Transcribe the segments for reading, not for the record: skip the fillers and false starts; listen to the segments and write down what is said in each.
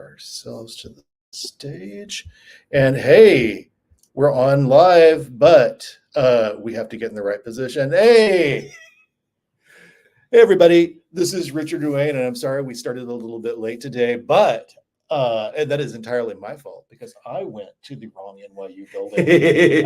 ourselves to the stage. And hey, we're on live, but we have to get in the right position. Hey, everybody, this is Richard Duane, and I'm sorry we started a little bit late today, but and that is entirely my fault because I went to the wrong NYU building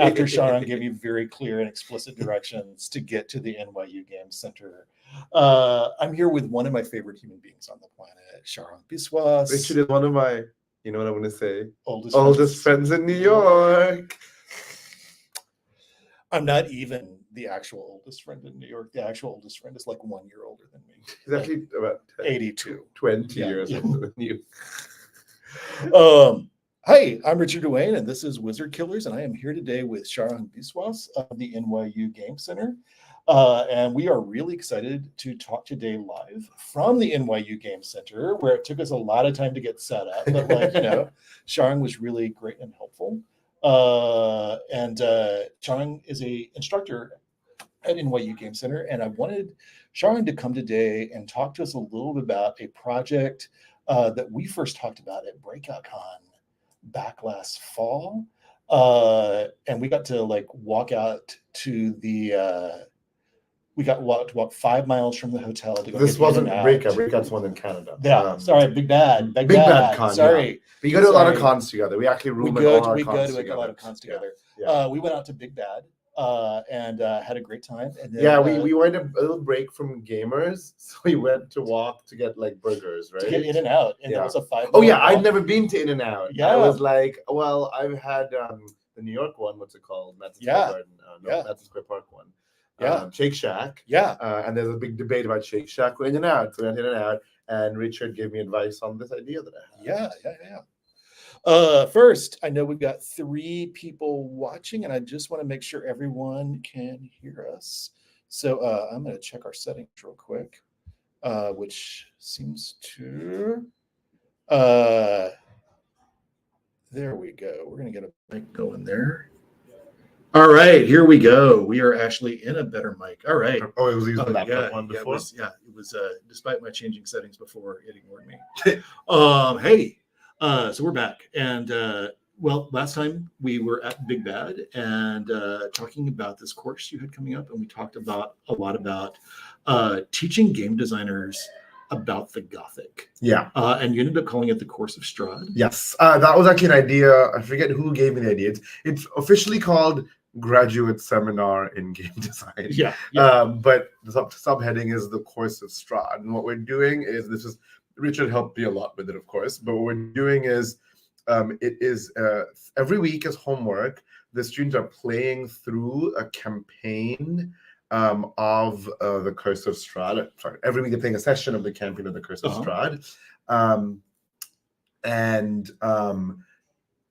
after Sharang gave me very clear and explicit directions to get to the NYU Games Center. I'm here with one of my favorite human beings on the planet, Sharang Biswas. Richard is one of my, you know what I'm going to say? Oldest friends in New York. I'm not even the actual oldest friend in New York. The actual oldest friend is like 1 year older than me. He's actually about 82. 20 years older than you. Hi, I'm Richard Duane, and this is Wizard Killers, and I am here today with Sharang Biswas of the NYU Game Center. And we are really excited to talk today live from the NYU Game Center, where it took us a lot of time to get set up. But Sharang was really great and helpful. And Sharang is an instructor at NYU Game Center, and I wanted Sharang to come today and talk to us a little bit about a project that we first talked about at BreakoutCon back last fall. And we got to walk out to the we got to walk 5 miles from the hotel to go. This wasn't Breakout. Breakout's one in Canada. Yeah, sorry, Big Bad Con. Sorry, yeah. But you go to a lot of cons together. We actually we go to a lot of cons together. Yeah. We went out to Big Bad and had a great time. And then, we went a little break from gamers, so we went to walk to get burgers, right? To get In and Out, and that was a 5. Oh yeah, I'd never been to In and Out. Yeah, I was like, well, I've had the New York one. What's it called? Madison Square Park one. Yeah, Shake Shack. Yeah, and there's a big debate about Shake Shack or In and Out. So I went In and Out, and Richard gave me advice on this idea that I had. Yeah. First, I know we've got 3 people watching, and I just want to make sure everyone can hear us. So I'm going to check our settings real quick, which seems to. There we go. We're going to get a mic going there. All right, here we go. We are actually in a better mic. All right. Oh, it was using the laptop one before? It was despite my changing settings before, it ignored me. Hey, so we're back. And, last time we were at Big Bad and talking about this course you had coming up, and we talked about a lot about teaching game designers about the Gothic. Yeah. And you ended up calling it the Course of Strahd. Yes. That was actually an idea. I forget who gave me the idea. It's officially called Graduate Seminar in Game Design. Yeah. But the subheading is the Course of Strahd. And what we're doing is, Richard helped me a lot with it, of course, but what we're doing is it is every week as homework, the students are playing through a campaign of the Curse of Strahd. Sorry, every week they're playing a session of the campaign of the Curse of Strahd.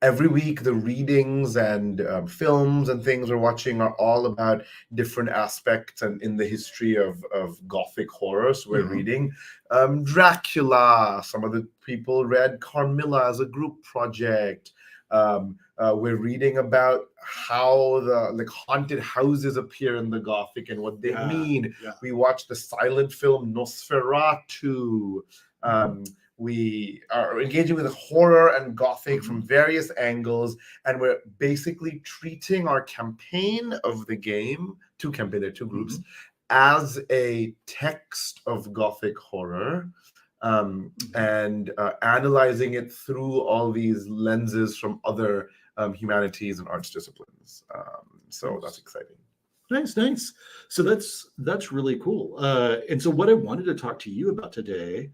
Every week, the readings and films and things we're watching are all about different aspects and in the history of Gothic horror. So we're reading Dracula. Some of the people read Carmilla as a group project. We're reading about how the haunted houses appear in the Gothic and what they mean. Yeah. We watched the silent film Nosferatu. We are engaging with horror and Gothic from various angles, and we're basically treating our campaign of the game, there are 2 groups, as a text of Gothic horror, and analyzing it through all these lenses from other humanities and arts disciplines. So that's exciting. Nice. So that's really cool. And so what I wanted to talk to you about today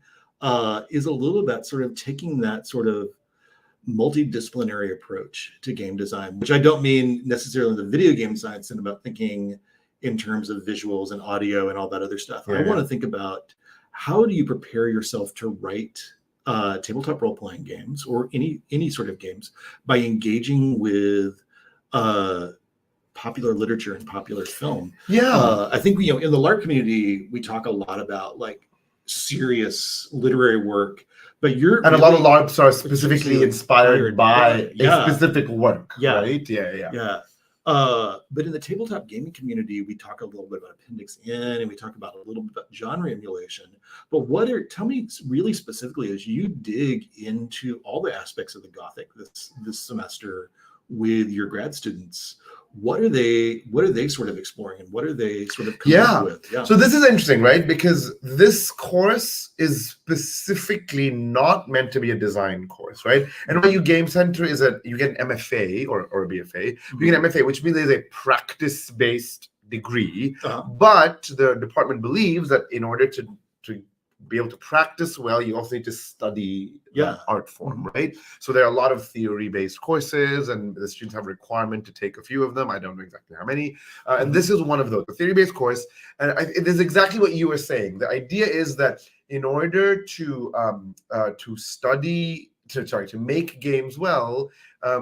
is a little about sort of taking that sort of multidisciplinary approach to game design, which I don't mean necessarily the video game design, it's about thinking in terms of visuals and audio and all that other stuff. I want to think about, how do you prepare yourself to write tabletop role-playing games or any sort of games by engaging with popular literature and popular film? I think in the LARP community we talk a lot about serious literary work, but a lot of LARPs are specifically inspired by a specific work, right? But in the tabletop gaming community, we talk a little bit about Appendix N, and we talk about a little bit about genre emulation. But tell me really specifically, as you dig into all the aspects of the Gothic this semester with your grad students, what are they sort of exploring, and what are they sort of coming up with? So this is interesting, right? Because this course is specifically not meant to be a design course, right? NYU Game Center you get an MFA or a BFA. You get an MFA, which means there's a practice-based degree. But the department believes that in order to be able to practice well, you also need to study that art form, right? So there are a lot of theory-based courses, and the students have a requirement to take a few of them. I don't know exactly how many. And this is one of those, a theory-based course. And it is exactly what you were saying. The idea is that in order to make games well,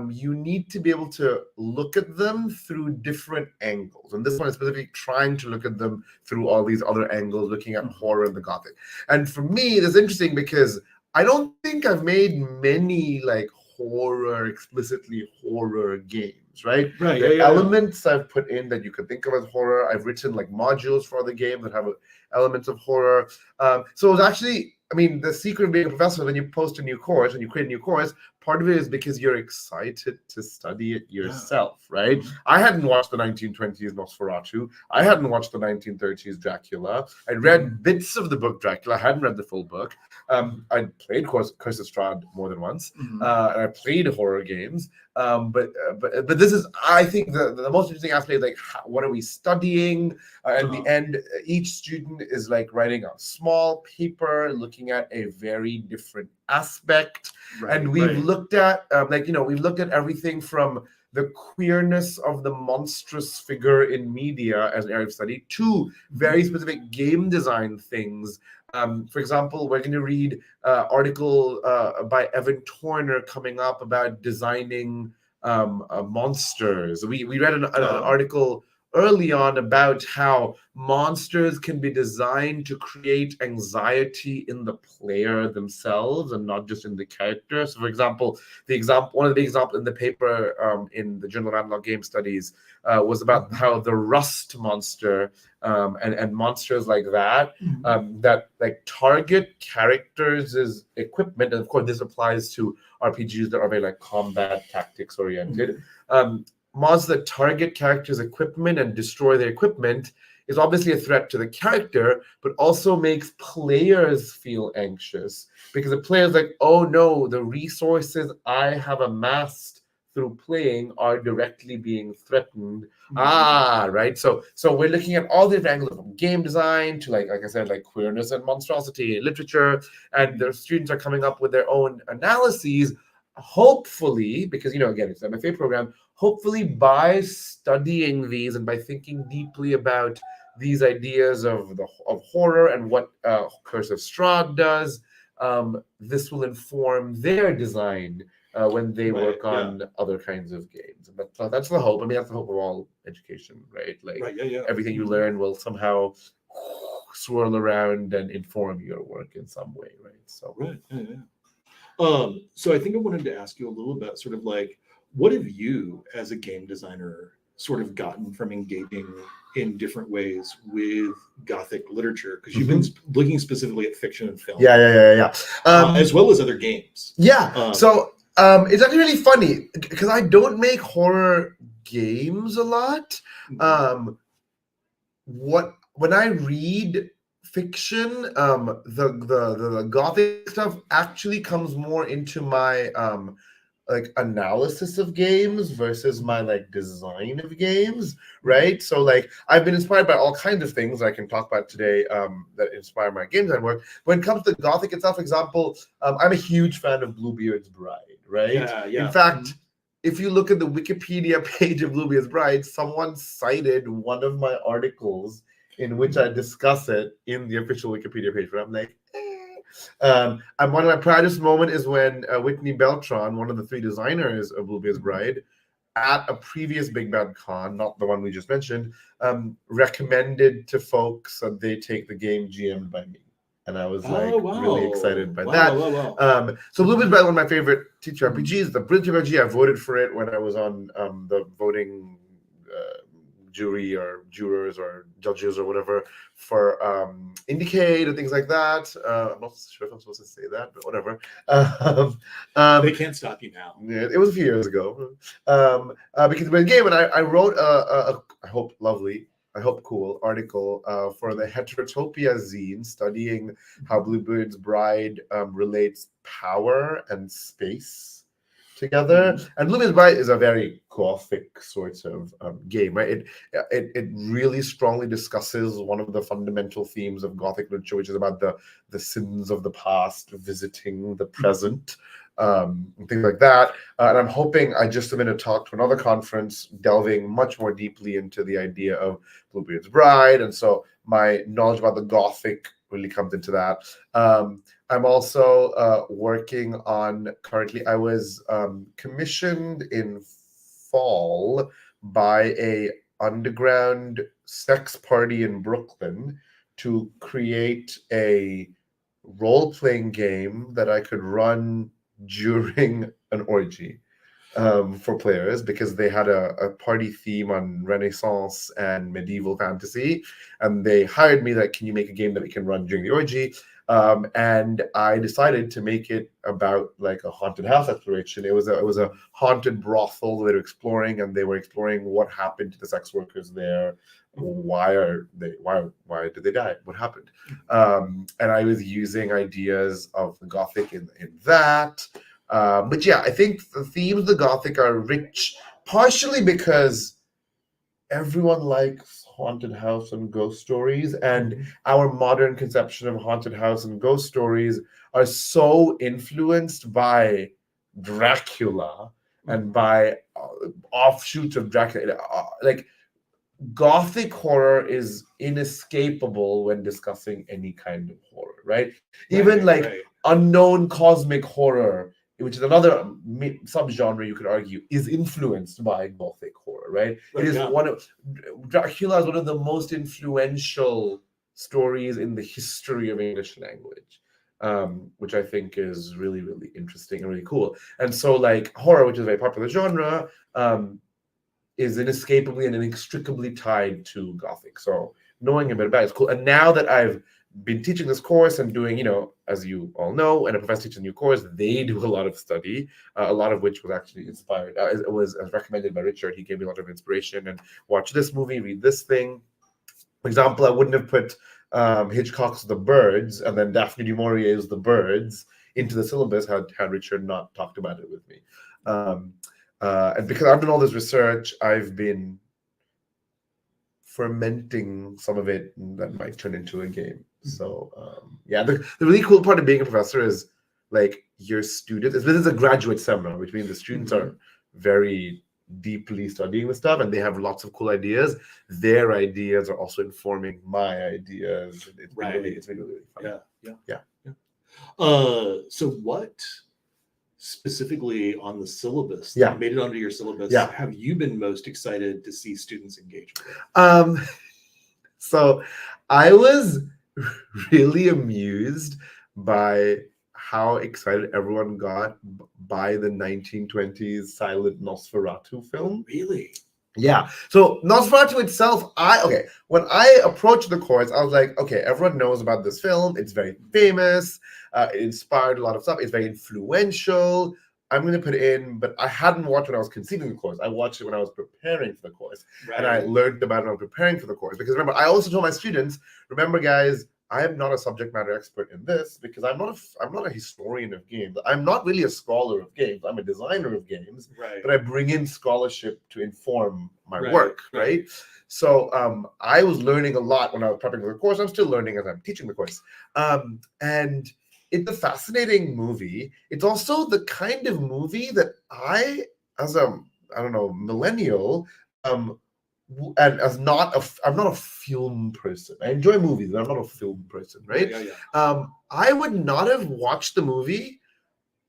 you need to be able to look at them through different angles. And this one is specifically trying to look at them through all these other angles, looking at horror and the Gothic. And for me, it's interesting because I don't think I've made many like explicitly horror games, right? The elements I've put in that you could think of as horror, I've written like modules for the game that have elements of horror. So it was actually, the secret of being a professor, when you post a new course and you create a new course, part of it is because you're excited to study it yourself, right? I hadn't watched the 1920s Nosferatu. I hadn't watched the 1930s Dracula. I read bits of the book Dracula. I hadn't read the full book. I played Curse of Strahd more than once, and I played horror games. But this is, I think, the most interesting aspect, like what are we studying? At the end, each student is like writing a small paper looking at a very different aspect, and we've looked at we've looked at everything from the queerness of the monstrous figure in media as an area of study to very specific game design things. For example, we're going to read article by Evan Torner coming up about designing monsters. We read an article early on about how monsters can be designed to create anxiety in the player themselves and not just in the character. So, for example, one of the examples in the paper in the Journal of Analog Game Studies was about how the Rust monster and monsters like that that like target characters' equipment, and of course this applies to RPGs that are very like combat tactics oriented. Monsters that target characters' equipment and destroy their equipment is obviously a threat to the character, but also makes players feel anxious because the player's like, oh no, the resources I have amassed through playing are directly being threatened. Right. So we're looking at all the different angles from game design to like I said, like queerness and monstrosity in literature, and the students are coming up with their own analyses. Hopefully, because again, it's an MFA program. Hopefully, by studying these and by thinking deeply about these ideas of horror and what Curse of Strahd does, this will inform their design when they work on other kinds of games. And that's the hope. That's the hope of all education, right? Like everything you learn will somehow swirl around and inform your work in some way, right? So So I think I wanted to ask you a little bit, sort of like, what have you as a game designer sort of gotten from engaging in different ways with Gothic literature? Because you've been looking specifically at fiction and film. As well as other games. So it's actually really funny because I don't make horror games a lot. When I read fiction, the Gothic stuff actually comes more into my like analysis of games versus my like design of games, right? So like I've been inspired by all kinds of things I can talk about today that inspire my game design work. When it comes to Gothic itself, for example, I'm a huge fan of Bluebeard's Bride, right? In fact, if you look at the Wikipedia page of Bluebeard's Bride, someone cited one of my articles in which I discuss it in the official Wikipedia page, where I'm like, and one of my proudest moments is when Whitney Beltran, one of the three designers of Bluebeard's Bride, at a previous Big Bad Con, not the one we just mentioned, recommended to folks that they take the game GM'd by me. And I was really excited by that. So Bluebeard's Bride is one of my favorite teacher RPGs. The brilliant RPG, I voted for it when I was on the voting jury or jurors or judges or whatever for Indicate and things like that. I'm not sure if I'm supposed to say that, but whatever. They can't stop you now. Yeah, it was a few years ago. Because when game, and I wrote I hope lovely, I hope cool article for the Heterotopia zine studying how Bluebeard's Bride relates power and space together. And Bluebeard's Bride is a very gothic sort of game, right? It really strongly discusses one of the fundamental themes of Gothic literature, which is about the sins of the past visiting the present. Things like that. And I'm hoping I just submitted a talk to another conference delving much more deeply into the idea of Bluebeard's Bride. And so my knowledge about the Gothic really comes into that. I'm also working on, currently, I was commissioned in fall by a underground sex party in Brooklyn to create a role-playing game that I could run during an orgy for players, because they had a party theme on Renaissance and medieval fantasy, and they hired me that, can you make a game that we can run during the orgy? And I decided to make it about like a haunted house exploration. It was a haunted brothel that they were exploring, and they were exploring what happened to the sex workers there. Why did they die? What happened? And I was using ideas of the Gothic in that. But yeah, I think the themes of the Gothic are rich, partially because everyone likes haunted house and ghost stories, and our modern conception of haunted house and ghost stories are so influenced by Dracula and by offshoots of Dracula. Like, Gothic horror is inescapable when discussing any kind of horror, right? Even unknown cosmic horror, which is another subgenre, you could argue, is influenced by Gothic horror, right? It is Dracula is one of the most influential stories in the history of English language, which I think is really, really interesting and really cool. And so, like, horror, which is a very popular genre, is inescapably and inextricably tied to Gothic. So knowing a bit about it is cool. And now that I've been teaching this course and doing, as you all know, and a professor teaches a new course, they do a lot of study, a lot of which was actually inspired. It was recommended by Richard. He gave me a lot of inspiration, and watch this movie, read this thing. For example, I wouldn't have put Hitchcock's The Birds and then Daphne du Maurier's The Birds into the syllabus had Richard not talked about it with me. And because I've done all this research, I've been fermenting some of it that might turn into a game. So the really cool part of being a professor is, like, your students, this is a graduate seminar, which means the students are very deeply studying the stuff, and they have lots of cool ideas. Their ideas are also informing my ideas. It's been really fun. Yeah. So what specifically on the syllabus that made it onto your syllabus have you been most excited to see students engage with? So I was really amused by how excited everyone got by the 1920s silent Nosferatu film. Really? Yeah. So Nosferatu itself, when I approached the course, I was like, okay, everyone knows about this film. It's very famous. It inspired a lot of stuff. It's very influential. I'm going to put it in, but I hadn't watched when I was conceiving the course. I watched it when I was preparing for the course. And I learned about it when I was preparing for the course. Because remember, I also told my students, remember, guys, I am not a subject matter expert in this, because I'm not a historian of games. I'm not really a scholar of games. I'm a designer of games, but I bring in scholarship to inform my work, right? So I was learning a lot when I was prepping for the course. I'm still learning as I'm teaching the course. And it's a fascinating movie. It's also the kind of movie that I, as a, millennial, and I'm not a film person. I enjoy movies, but I'm not a film person, right? I would not have watched the movie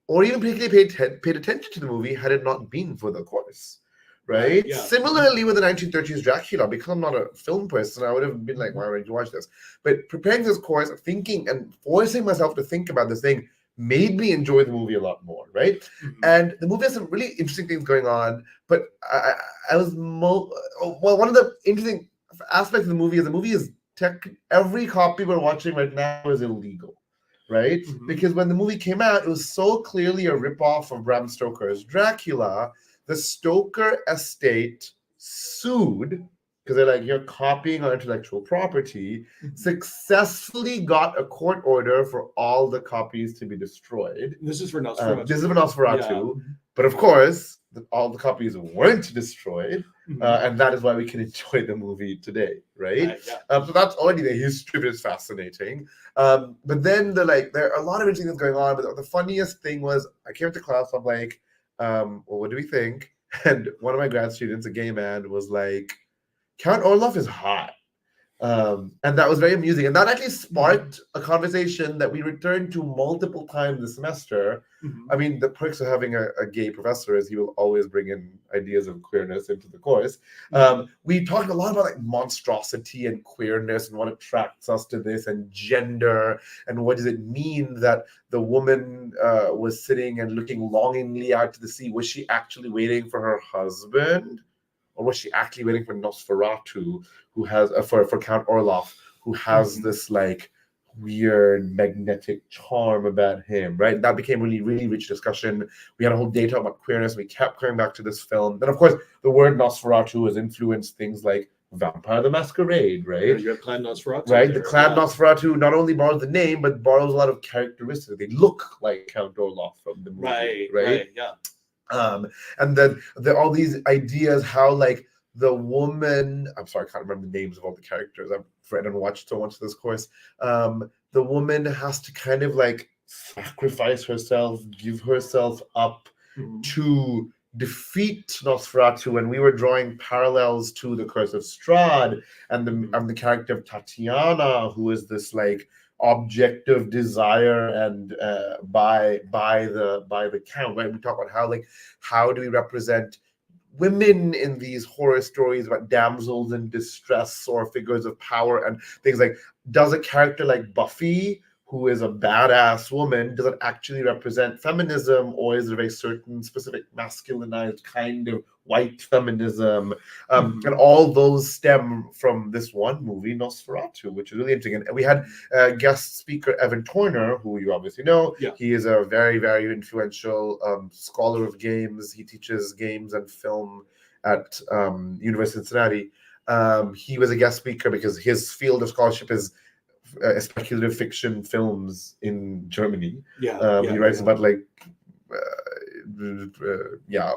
or even particularly paid attention to the movie had it not been for the course, right? Similarly with the 1930s Dracula, because I'm not a film person, I would have been like, why would you watch this? But preparing this course, thinking and forcing myself to think about this thing made me enjoy the movie a lot more, right? And the movie has some really interesting things going on, but I was well, one of the interesting aspects of the movie is every copy we're watching right now is illegal, right? Because when the movie came out, it was so clearly a ripoff of Bram Stoker's Dracula. The Stoker estate sued because they're like, you're copying our intellectual property, successfully got a court order for all the copies to be destroyed. This is for Nosferatu. This is for Nosferatu. But of course, all the copies weren't destroyed. And that is why we can enjoy the movie today, right? So that's already the history of it is fascinating. But then there are a lot of interesting things going on. But the funniest thing was I came to class, I'm like, well, what do we think? And one of my grad students, a gay man, was like, Count Orloff is hot. And that was very amusing. And that actually sparked a conversation that we returned to multiple times this semester. I mean, the perks of having a gay professor is he will always bring in ideas of queerness into the course. We talked a lot about like monstrosity and queerness and what attracts us to this and gender and what does it mean that the woman was sitting and looking longingly out to the sea. Was she actually waiting for her husband? Or was she actually waiting for Nosferatu, who has for Count Orloff, who has this like weird magnetic charm about him, right? That became really, really rich discussion. We had a whole day talk about queerness. We kept coming back to this film. Then, of course, the word Nosferatu has influenced things like Vampire the Masquerade, right? You have Clan Nosferatu. Right, the Clan Nosferatu not only borrows the name, but borrows a lot of characteristics. They look like Count Orloff from the movie, right? Yeah. And then there are all these ideas how like the woman, I'm sorry, I can't remember the names of all the characters. I've read and watched so much of this course. The woman has to kind of like sacrifice herself, give herself up to defeat Nosferatu. And we were drawing parallels to the Curse of Strahd and the character of Tatiana, who is this like object of desire and by the count, right? We talk about how do we represent women in these horror stories about damsels in distress or figures of power and things like, does a character like Buffy, who is a badass woman, does it actually represent feminism, or is it a very certain specific masculinized kind of white feminism? And all those stem from this one movie, Nosferatu, which is really interesting. And we had guest speaker Evan Torner, who you obviously know. He is a very, very influential scholar of games. He teaches games and film at University of Cincinnati. He was a guest speaker because his field of scholarship is speculative fiction films in Germany. He writes about like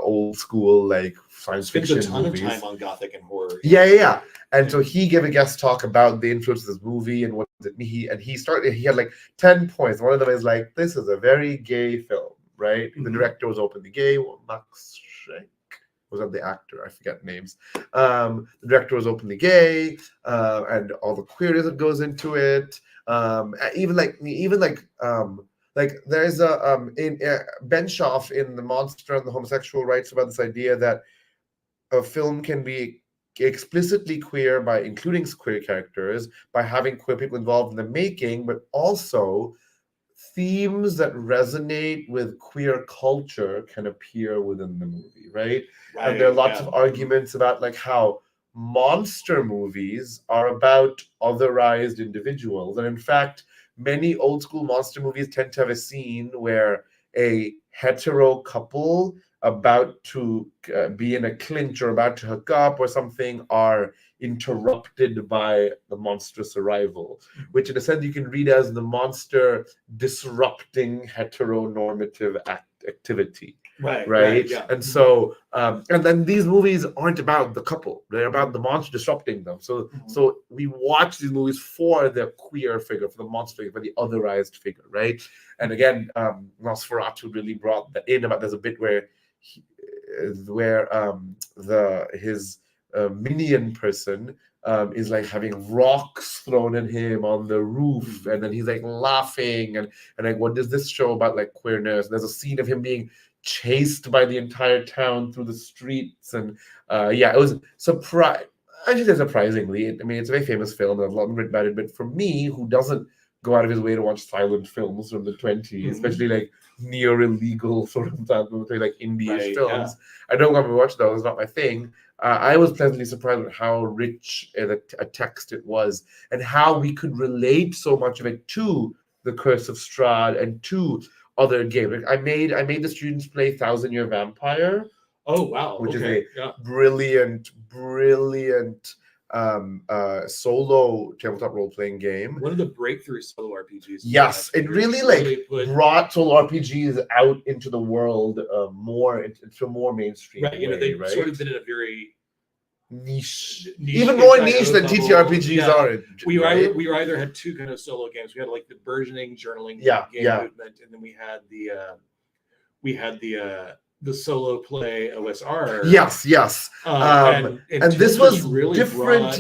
old school like science fiction Spends a ton movies. of time on Gothic and horror. And so he gave a guest talk about the influence of this movie and what it mean. He had like 10 points. One of them is like, this is a very gay film, right? The director was openly gay. Max Schreck was that the actor? I forget names. The director was openly gay, and all the queerness that goes into it. Even like there's a in Benshoff in The Monster and the Homosexual writes about this idea that a film can be explicitly queer by including queer characters, by having queer people involved in the making, but also themes that resonate with queer culture can appear within the movie, right? And there are lots of arguments about like how monster movies are about otherized individuals. And in fact, many old school monster movies tend to have a scene where a hetero couple about to be in a clinch or about to hook up or something are interrupted by the monstrous arrival, which in a sense you can read as the monster disrupting heteronormative activity. Right. And so and then these movies aren't about the couple, they're about the monster disrupting them. So we watch these movies for the queer figure, for the monster figure, for the otherized figure, right? And again, Nosferatu really brought that in. About there's a bit where his minion person is like having rocks thrown at him on the roof, and then he's like laughing and like, what does this show about like queerness? And there's a scene of him being chased by the entire town through the streets, and it was surprisingly, I mean, it's a very famous film. There's a lot written about it, but for me, who doesn't go out of his way to watch silent films from the 20s, especially like near illegal sort of like indie-ish films. I don't ever watch those, it's not my thing. I was pleasantly surprised with how rich a text it was and how we could relate so much of it to The Curse of Strahd and to other games. Like I made the students play Thousand Year Vampire. Oh wow! Which is a brilliant solo tabletop role-playing game. One of the breakthrough solo RPGs. Yes, it really brought solo RPGs out into the world more into more mainstream. Right, they've sort of been in a very niche even more niche than TTRPGs are. We either had two kind of solo games. We had like the burgeoning journaling game movement, and then we had the solo play OSR. Yes. And this was really different.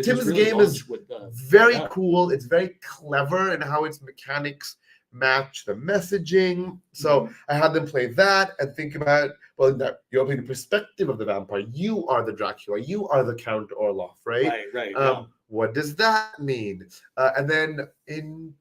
Tim's really game is very cool. It's very clever in how its mechanics match the messaging. So I had them play that and think about, well, that you're playing the perspective of the vampire. You are the Dracula. You are the Count Orloff, right? Right. What does that mean? And then in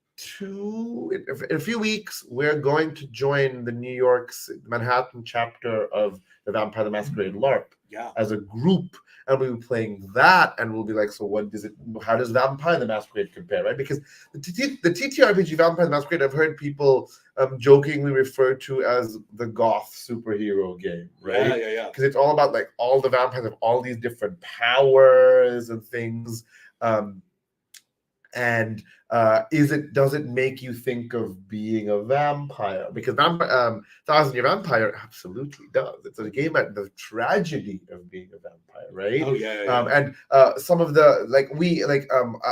a few weeks, we're going to join the New York's Manhattan chapter of the Vampire the Masquerade LARP as a group, and we'll be playing that, and we'll be like, so what does it? How does Vampire the Masquerade compare, right? Because the TTRPG Vampire the Masquerade, I've heard people jokingly refer to as the goth superhero game, right? Yeah. Because it's all about like all the vampires have all these different powers and things. And does it make you think of being a vampire? Because Thousand Year Vampire absolutely does. It's a game at the tragedy of being a vampire, right? Oh yeah. And some of the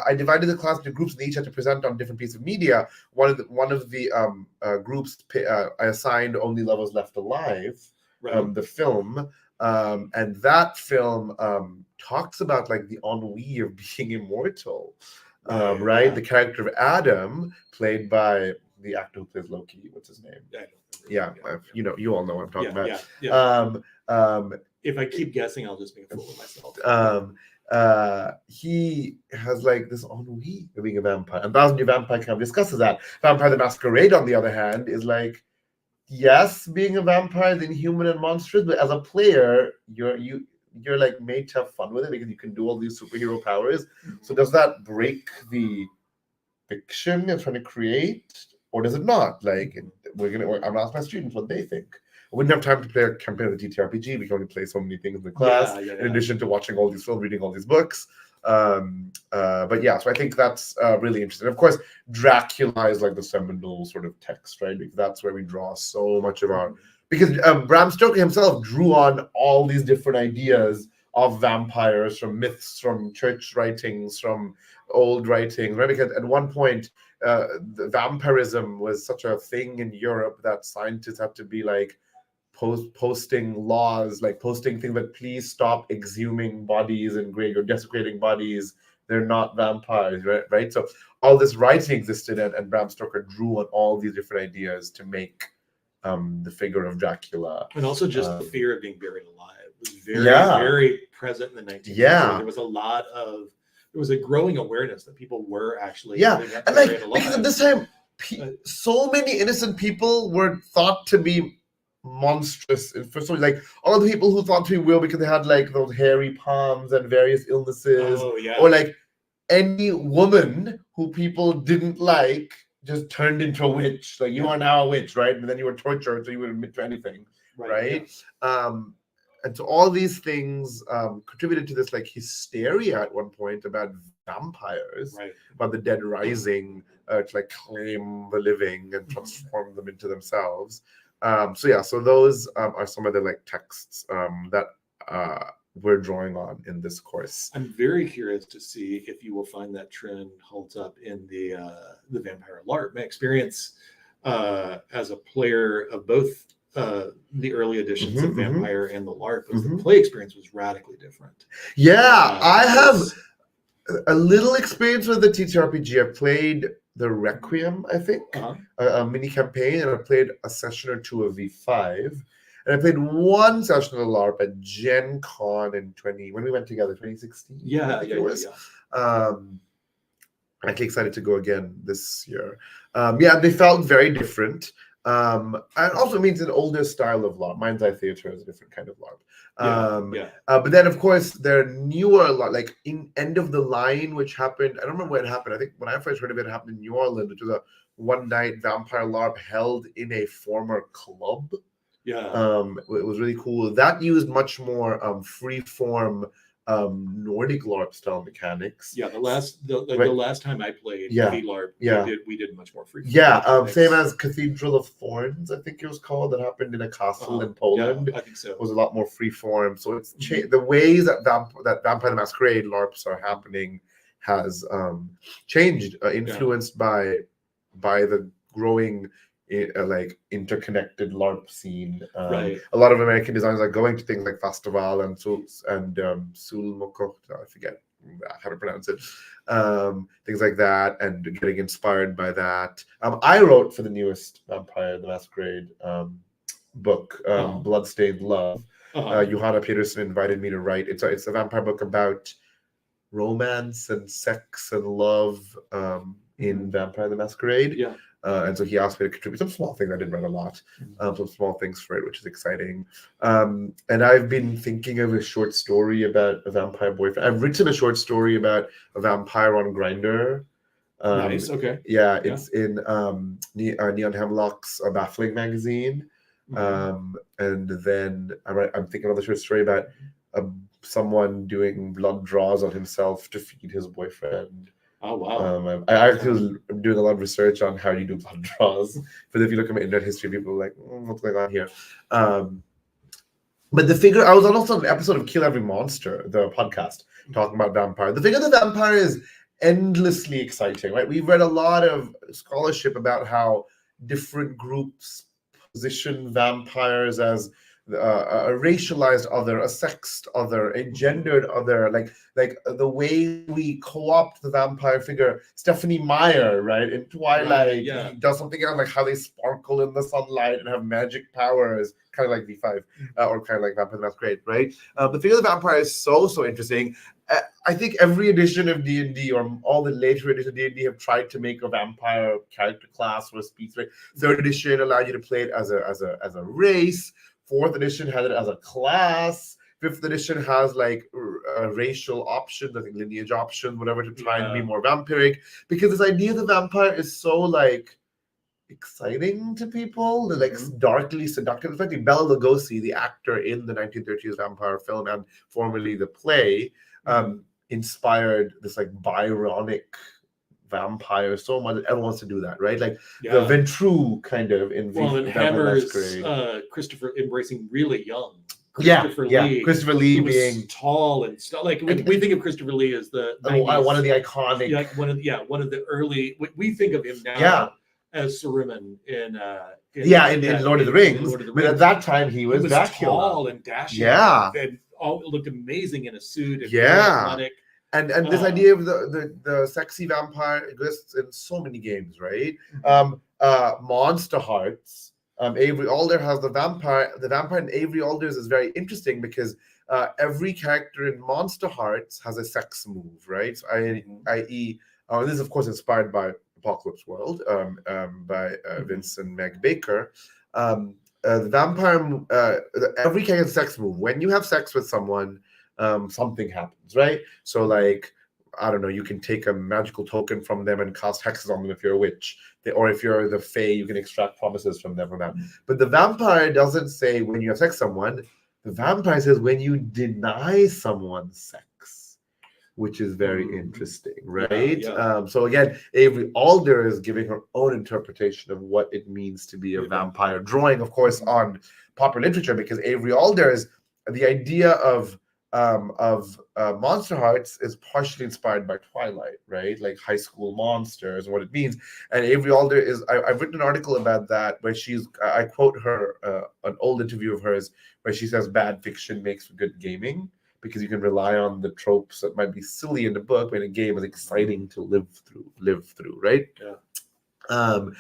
I divided the class into groups, and they each had to present on different pieces of media. One of the groups I assigned Only Lovers Left Alive, the film, and that film talks about like the ennui of being immortal. The character of Adam, played by the actor who plays Loki. What's his name? You all know what I'm talking about. If I keep guessing, I'll just make a fool of myself. He has like this ennui of being a vampire, and Thousand Year Vampire kind of discusses that. Vampire the Masquerade, on the other hand, is like, yes, being a vampire is inhuman and monstrous, but as a player, you're like made to have fun with it because you can do all these superhero powers. So does that break the fiction you're trying to create, or does it not? Like, I'm gonna ask my students what they think. I wouldn't have time to play a campaign of the TTRPG. We can only play so many things in the class, in addition to watching all these films, reading all these books. But yeah, so I think that's really interesting. Of course, Dracula is like the seminal sort of text, right? Because that's where we draw so much of our. Because Bram Stoker himself drew on all these different ideas of vampires from myths, from church writings, from old writings, right? Because at one point, the vampirism was such a thing in Europe that scientists had to be like posting laws, like posting things like, please stop exhuming bodies and or desecrating bodies. They're not vampires, right? So all this writing existed, and Bram Stoker drew on all these different ideas to make the figure of Dracula, and also just the fear of being buried alive was very present in the 19th century. There was a growing awareness that people were actually and like because at this time, so many innocent people were thought to be monstrous. For some, like all the people who thought to be real because they had like those hairy palms and various illnesses, or like any woman who people didn't like just turned into a witch. Like you are now a witch, right? And then you were tortured, so you would admit to anything, right? And so all these things contributed to this like hysteria at one point about vampires, about the dead rising to like claim the living and transform them into themselves. So those are some of the like texts that we're drawing on in this course. I'm very curious to see if you will find that trend holds up in the Vampire LARP. My experience as a player of both the early editions of Vampire and the LARP was the play experience was radically different. I have a little experience with the TTRPG. I played the Requiem, I think, a mini campaign, and I played a session or two of V5. And I played one session of the LARP at Gen Con when we went together, 2016. Yeah. Actually excited to go again this year. Yeah, they felt very different. And also means an older style of LARP. Mind's Eye Theater is a different kind of LARP. But then, of course, there are newer LARP, like in End of the Line, which happened. I don't remember when it happened. I think when I first heard of it, it happened in New Orleans, which was a one-night vampire LARP held in a former club. It was really cool. That used much more free-form Nordic LARP style mechanics. The last time I played V-LARP, we did much more free. Same as Cathedral of Thorns, I think it was called, that happened in a castle in Poland. I think so. It was a lot more free form. So it's the ways that Vampire the Masquerade LARPs are happening has changed, influenced by the growing like interconnected LARP scene. A lot of American designers are going to things like Festival and Sulmokok, I forget how to pronounce it, things like that, and getting inspired by that. I wrote for the newest Vampire the Masquerade book, Bloodstained Love. Johanna Peterson invited me to write. It's a vampire book about romance and sex and love in Vampire the Masquerade. And so he asked me to contribute some small things. I didn't write a lot, some small things for it, which is exciting. And I've been thinking of a short story about a vampire boyfriend. I've written a short story about a vampire on Grindr. Nice. Okay. It's in Neon Hemlock's Baffling magazine. And then I'm thinking of a short story about someone doing blood draws on himself to feed his boyfriend. Oh, wow. I actually was doing a lot of research on how you do blood draws. But if you look at my internet history, people are like, what's going on here? But the figure, I was also on an episode of Kill Every Monster, the podcast, talking about vampire. The figure of the vampire is endlessly exciting, right? We've read a lot of scholarship about how different groups position vampires as a racialized other, a sexed other, a gendered other, like the way we co-opt the vampire figure. Stephanie Meyer, right, in Twilight, he does something else, like how they sparkle in the sunlight and have magic powers, kind of like V5, or kind of like Vampire the Masquerade, right? The figure of the vampire is so interesting. I think every edition of D&D, or all the later editions of D&D, have tried to make a vampire character class or a speech. Right? Third edition allowed you to play it as a race. Fourth edition had it as a class. Fifth edition has like racial options, I think lineage options, whatever, to try and be more vampiric. Because this idea of the vampire is so like exciting to people, like darkly seductive. Especially Bela Lugosi, the actor in the 1930s vampire film and formerly the play, inspired this like Byronic vampire so much that everyone wants to do that, right? Like the Ventrue kind of in Hammer's Christopher embracing really young. Christopher Lee being tall and stuff. Like we think of Christopher Lee as the 90s, one of the iconic, one of the early. We think of him now as Saruman in Lord of the Rings. But at that time he was tall and dashing. And looked amazing in a suit. And athletic. And this idea of the sexy vampire exists in so many games, right? Monster Hearts, Avery Alder has the vampire. The vampire in Avery Alder's is very interesting because every character in Monster Hearts has a sex move, right? So i.e., this is of course inspired by Apocalypse World by Vince and Meg Baker. The vampire, every character has a sex move. When you have sex with someone, something happens, right? So like, I don't know, you can take a magical token from them and cast hexes on them if you're a witch. Or if you're the fae, you can extract promises from them from that. But the vampire doesn't say when you have sex with someone. The vampire says when you deny someone sex, which is very interesting, right? So again, Avery Alder is giving her own interpretation of what it means to be a vampire, drawing, of course, on popular literature, because Avery Alder's the idea of Monster Hearts is partially inspired by Twilight, right? Like high school monsters and what it means. And Avery Alder is, I've written an article about that where I quote her, an old interview of hers, where she says bad fiction makes for good gaming, because you can rely on the tropes that might be silly in the book, but in a game is exciting to live through, right? And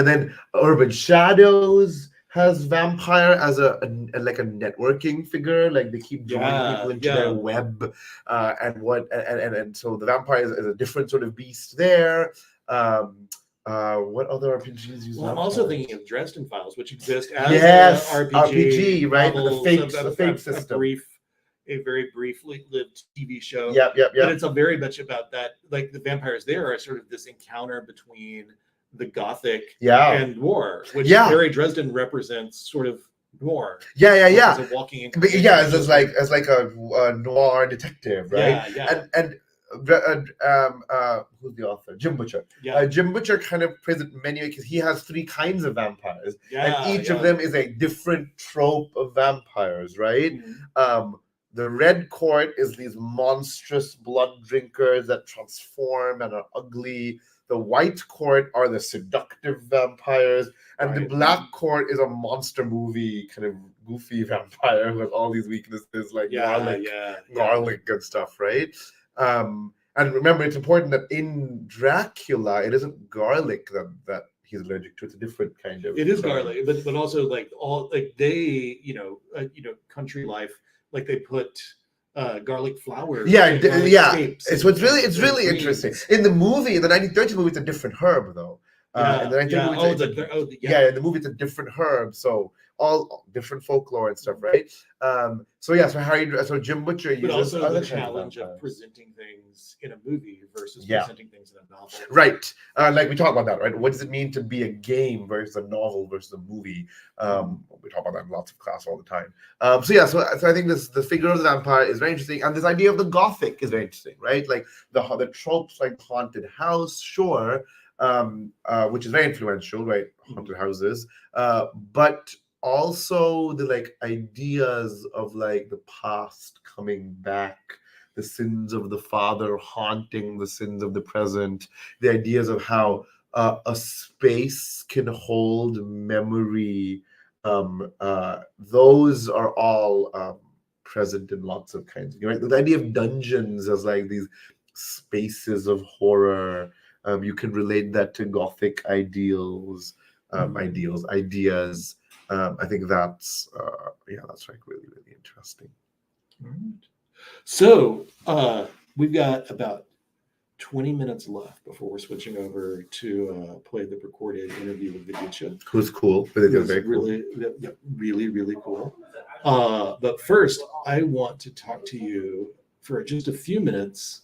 then Urban Shadows has vampire as like a networking figure, like they keep drawing people into their web, and so the vampire is a different sort of beast there. What other RPGs use Well, I'm vampires? also thinking of Dresden Files, which exist as Yes, a RPG, right? novel, The fake system. A very briefly lived TV show. Yep. But it's a very much about that. Like the vampires there are sort of this encounter between the Gothic and noir, which Harry Dresden represents sort of noir. Yeah. As a walking as like a noir detective, right? And who's the author? Jim Butcher. Jim Butcher kind of plays it many ways because he has 3 kinds of vampires, and each of them is a different trope of vampires, right? The Red Court is these monstrous blood drinkers that transform and are ugly. The White Court are the seductive vampires, and the Black Court is a monster movie kind of goofy vampire with all these weaknesses like garlic and stuff, right? And remember, it's important that in Dracula, it isn't garlic that he's allergic to. It's a different kind of. It is garlic, but also like they country life, like they put garlic flour. It's really interesting. In the movie, in the 1930s movie, it's a different herb though. In the 1930s, in the movie it's a different herb. So all different folklore and stuff, right? So Jim Butcher uses, but also the challenge of presenting things in a movie versus presenting things in a novel. Right. Like we talk about that, right? What does it mean to be a game versus a novel versus a movie? We talk about that in lots of class all the time. So I think the figure of the vampire is very interesting, and this idea of the Gothic is very interesting, right? Like the tropes like haunted house, which is very influential, right? Haunted houses, but also the like ideas of like the past coming back, the sins of the father haunting the sins of the present, the ideas of how a space can hold memory. Those are all present in lots of kinds. Right? The idea of dungeons as like these spaces of horror. You can relate that to Gothic ideas. I think that's like really, really interesting. All right. So we've got about 20 minutes left before we're switching over to play the recorded interview with Viditya. Who's cool. Viditya's very cool. Really, really cool. But first, I want to talk to you for just a few minutes.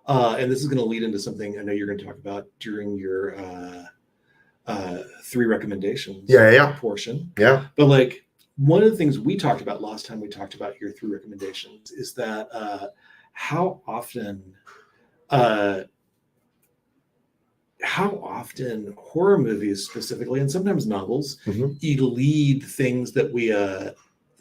And this is going to lead into something I know you're going to talk about during your 3 recommendations portion. Yeah. But like one of the things we talked about last time we talked about your 3 recommendations is that how often horror movies specifically, and sometimes novels, lead things that we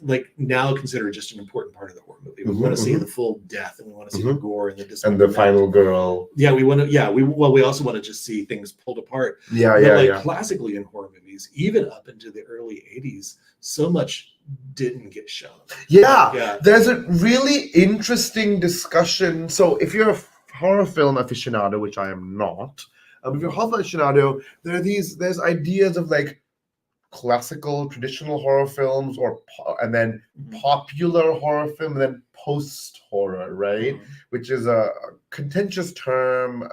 like now consider just an important part of the horror movie. We want to see the full death, and we want to see the gore and the dismemberment. And the final girl. We also want to just see things pulled apart. Classically in horror movies, even up into the early 80s, so much didn't get shown. There's a really interesting discussion. So if you're a horror film aficionado, which I am not, if you're a horror aficionado, there's ideas of like classical traditional horror films and then popular horror film and then post horror, right? Which is a contentious term.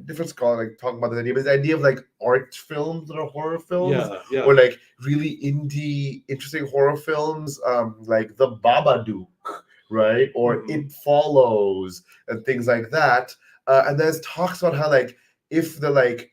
Different scholars like talk about the idea, but the idea of like art films that are horror films, or like really indie interesting horror films, like The Babadook, right? Or It Follows and things like that. And there's talks about how like if the like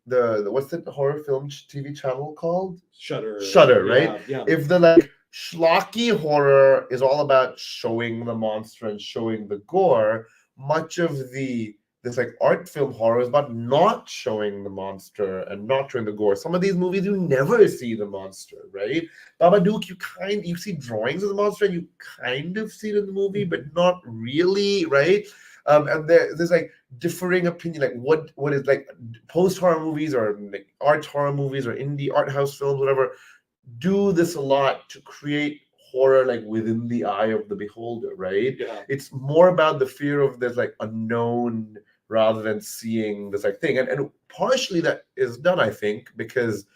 the what's the horror film TV channel called? Shudder, right? If the like schlocky horror is all about showing the monster and showing the gore, much of this like art film horror is about not showing the monster and not showing the gore. Some of these movies you never see the monster, right? Babadook, you see drawings of the monster and you kind of see it in the movie, but not really, right? And there's like differing opinion, like what is like post horror movies or like art horror movies or indie art house films, whatever, do this a lot to create horror like within the eye of the beholder, right? It's more about the fear of this like unknown rather than seeing this like thing, and partially that is done, I think, because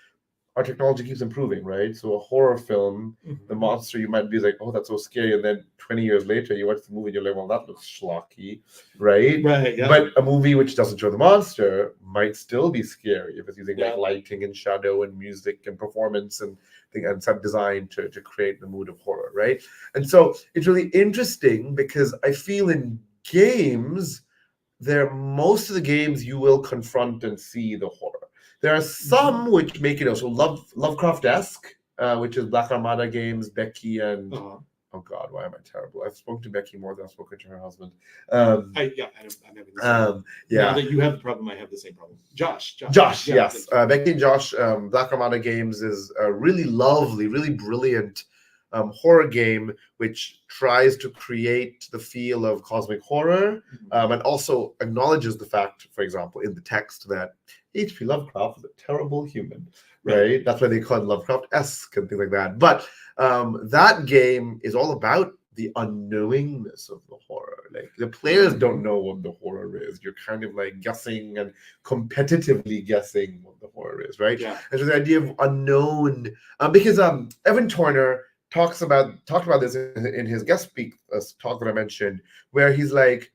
our technology keeps improving, right? So a horror film, the monster, you might be like, oh, that's so scary. And then 20 years later, you watch the movie and you're like, well, that looks schlocky, right? Right. Yeah. But a movie which doesn't show the monster might still be scary if it's using Yeah. like lighting and shadow and music and performance and set design to create the mood of horror, right? And so it's really interesting because I feel in games, most of the games you will confront and see the horror. There are some which make it also Lovecraft-esque, which is Black Armada games, Becky and oh God, why am I terrible? I've spoken to Becky more than I've spoken to her husband. I'm having the same. Now that you have the problem, I have the same problem. Josh, yeah, yes. Becky and Josh, Black Armada Games is a really lovely, really brilliant horror game which tries to create the feel of cosmic horror and also acknowledges the fact, for example, in the text that H.P. Lovecraft was a terrible human, right? That's why they call it Lovecraft-esque and things like that. But that game is all about the unknowingness of the horror. Like the players don't know what the horror is. You're kind of like guessing and competitively guessing what the horror is, right? Yeah. And so the idea of unknown, because Evan Turner talked about this in his guest speak talk that I mentioned, where he's like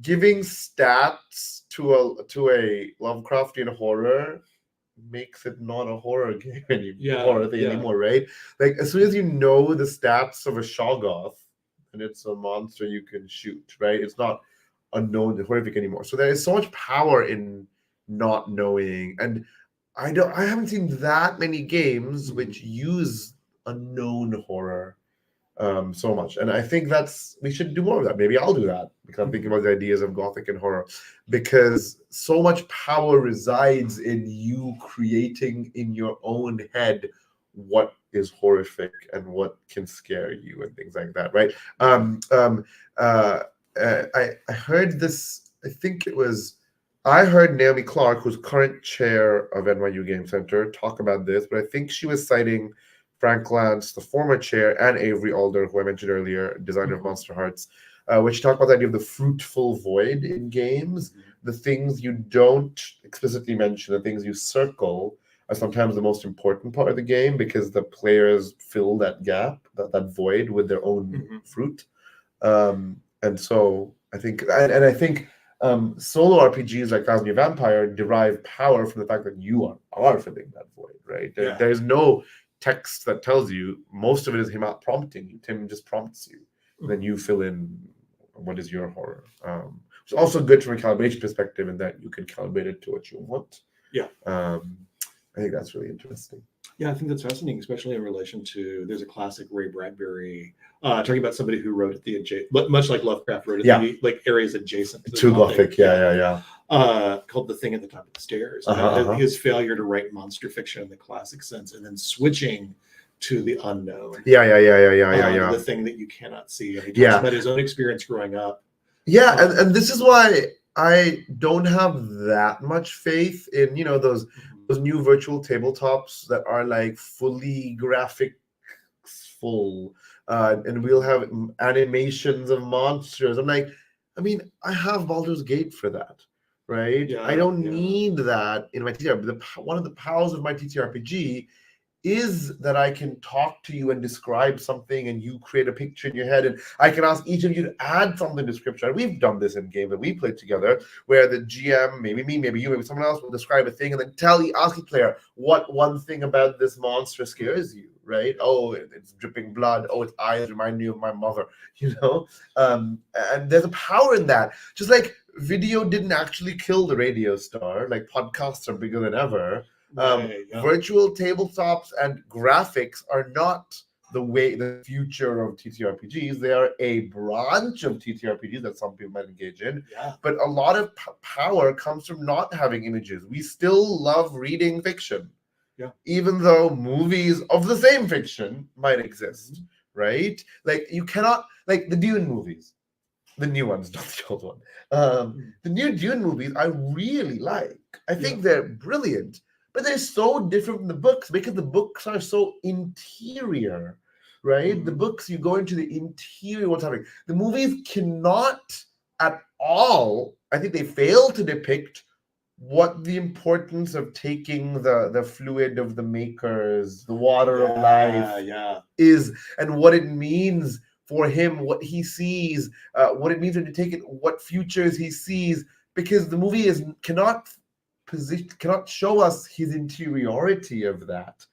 giving stats to a Lovecraftian horror makes it not a horror game anymore, right? Like as soon as you know the stats of a Shoggoth and it's a monster you can shoot, right? It's not unknown horrific anymore. So there is so much power in not knowing, and I haven't seen that many games which use unknown horror so much, and I think we should do more of that. Maybe I'll do that because I'm thinking about the ideas of Gothic and horror, because so much power resides in you creating in your own head what is horrific and what can scare you and things like that, right? I heard this. I heard Naomi Clark, who's current chair of NYU Game Center, talk about this, but I think she was citing Frank Lance, the former chair, and Avery Alder, who I mentioned earlier, designer of Monster Hearts, which talk about the idea of the fruitful void in games. The things you don't explicitly mention, the things you circle, are sometimes the most important part of the game because the players fill that gap, that void, with their own fruit. And so I think, solo RPGs like Thousand Year Vampire derive power from the fact that you are filling that void, right? There's no text that tells you. Most of it is him out prompting you. Tim just prompts you, and then you fill in what is your horror. It's also good from a calibration perspective in that you can calibrate it to what you want. I think that's really interesting. Yeah, I think that's fascinating, especially in relation to, there's a classic Ray Bradbury talking about somebody who wrote at much like Lovecraft wrote at the like areas adjacent to Gothic. Called The Thing at the Top of the Stairs. His failure to write monster fiction in the classic sense, and then switching to the unknown. The thing that you cannot see. And he talks about his own experience growing up. And this is why I don't have that much faith in those new virtual tabletops that are like fully graphics full, and we'll have animations of monsters. I'm like, I have Baldur's Gate for that, right? I don't need that in my TTRPG. One of the powers of my TTRPG is that I can talk to you and describe something, and you create a picture in your head, and I can ask each of you to add something to scripture. We've done this in games that we played together, where the GM, maybe me, maybe you, maybe someone else, will describe a thing, and then ask the player what one thing about this monster scares you, right? Oh, it's dripping blood. Oh, its eyes remind me of my mother, and there's a power in that. Just like video didn't actually kill the radio star, like podcasts are bigger than ever. Virtual tabletops and graphics are not the future of TTRPGs. They are a branch of TTRPGs that some people might engage in. But a lot of power comes from not having images. We still love reading fiction, even though movies of the same fiction might exist, right? Like you cannot, like the Dune movies, the new ones, not the old one. The new Dune movies I really like. I think they're brilliant. But they're so different from the books because the books are so interior, right? The books, you go into the interior, what's happening. The movies cannot at all, I think they fail to depict what the importance of taking the fluid of the makers, the water of life Yeah. is, and what it means for him, what he sees, what it means when you take it, what futures he sees, because the movie cannot show us his interiority of that.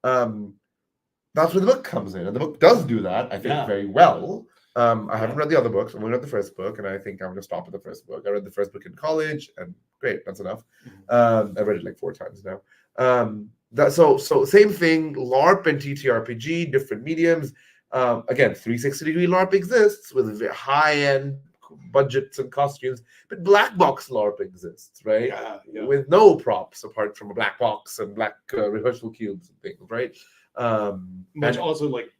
That's where the book comes in, and the book does do that, I think, very well. I haven't read the other books. I've only read the first book, and I think I'm going to stop at the first book. I read the first book in college, and great, that's enough. I've read it like 4 times now. So same thing, LARP and TTRPG, different mediums. Again, 360-degree LARP exists with high-end budgets and costumes, but black box LARP exists, right? With no props apart from a black box and black rehearsal cubes and things, right? Much also like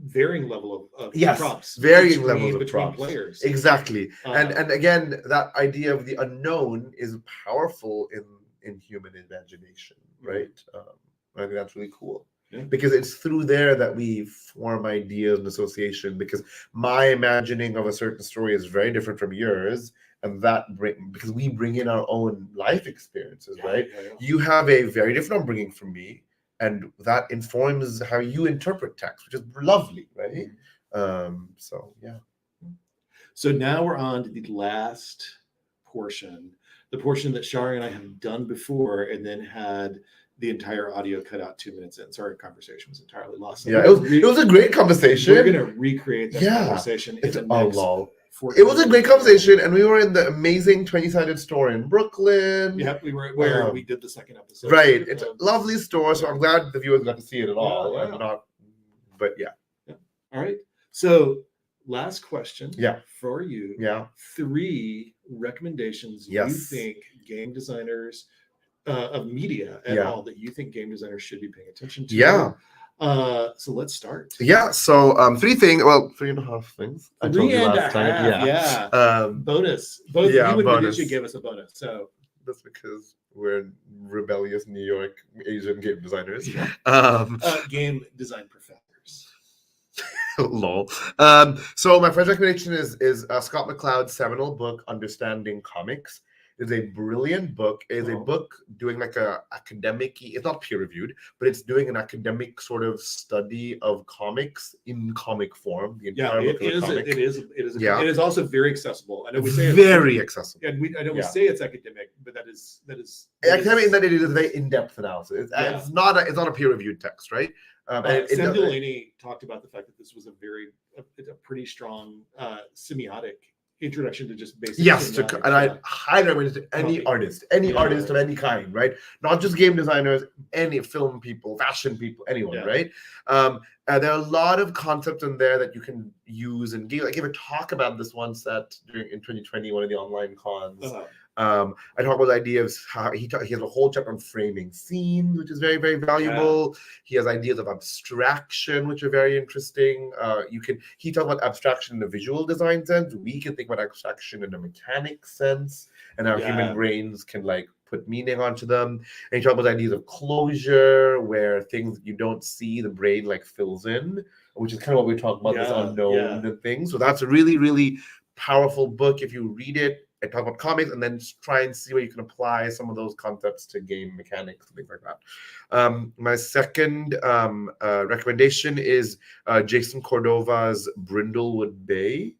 varying level of props, varying levels of between props. players, exactly. And again, that idea of the unknown is powerful in human imagination, right? I think that's really cool. Because it's through there that we form ideas and association, because my imagining of a certain story is very different from yours, and because we bring in our own life experiences, right? You have a very different upbringing from me, and that informs how you interpret text, which is lovely, right? So now we're on to the last portion, the portion that Sharang and I have done before, and then had the entire audio cut out 2 minutes in. Sorry, conversation was entirely lost. So it was a great conversation. We're going to recreate that conversation in the next 14 It was a great conversation, and we were in the amazing 20-sided store in Brooklyn. Yep, we were where we did the second episode. Right, it's a lovely store, so I'm glad the viewers got to see it at all. All right, so last question for you. 3 recommendations you think game designers of media at all that you think game designers should be paying attention to. So let's start. So 3 things, 3.5 things. I told you last time. Bonus. Both you and Viditya gave us a bonus. So that's because we're rebellious New York Asian game designers. Game design professors. Lol. So my first recommendation is Scott McCloud's seminal book, Understanding Comics. It's a brilliant book. It's a book doing like a academic, it's not peer reviewed, but it's doing an academic sort of study of comics in comic form. The entire book it is also very accessible. I know we say very accessible. And I know we say it's academic, but that is academic in that it is a very in-depth analysis. It's not a peer reviewed text, right? Sam Delaney talked about the fact that this was a pretty strong semiotic introduction to just basic. And I highly recommend it to any artist of any kind, right? Not just game designers, any film people, fashion people, anyone, right? There are a lot of concepts in there that you can use and give. I gave a talk about this once in 2020, one of the online cons. I talk about the idea of how he has a whole chapter on framing scenes, which is very, very valuable. He has ideas of abstraction, which are very interesting. He talks about abstraction in a visual design sense. We can think about abstraction in a mechanic sense, and how human brains can like put meaning onto them. And he talks about ideas of closure, where things that you don't see, the brain like fills in, which is kind of what we're talking about, this unknown and things. So that's a really, really powerful book. If you read it, I talk about comics and then try and see where you can apply some of those concepts to game mechanics and things like that. My second recommendation is Jason Cordova's Brindlewood Bay,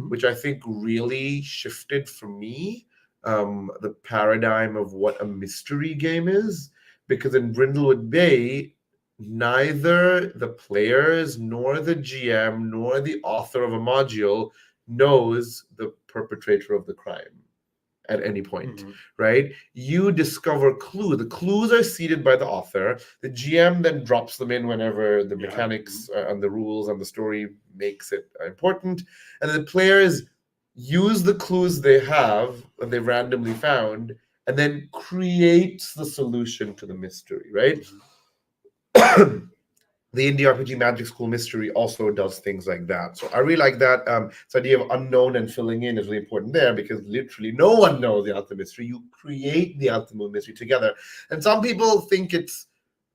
which I think really shifted for me the paradigm of what a mystery game is. Because in Brindlewood Bay, neither the players nor the GM nor the author of a module knows the perpetrator of the crime at any point, right? You discover clues. The clues are seeded by the author. The GM then drops them in whenever the mechanics and the rules and the story makes it important. And the players use the clues they have and they randomly found, and then creates the solution to the mystery, right? The Indie RPG Magic School Mystery also does things like that. So I really like that. This idea of unknown and filling in is really important there, because literally no one knows the ultimate mystery. You create the ultimate mystery together. And some people think it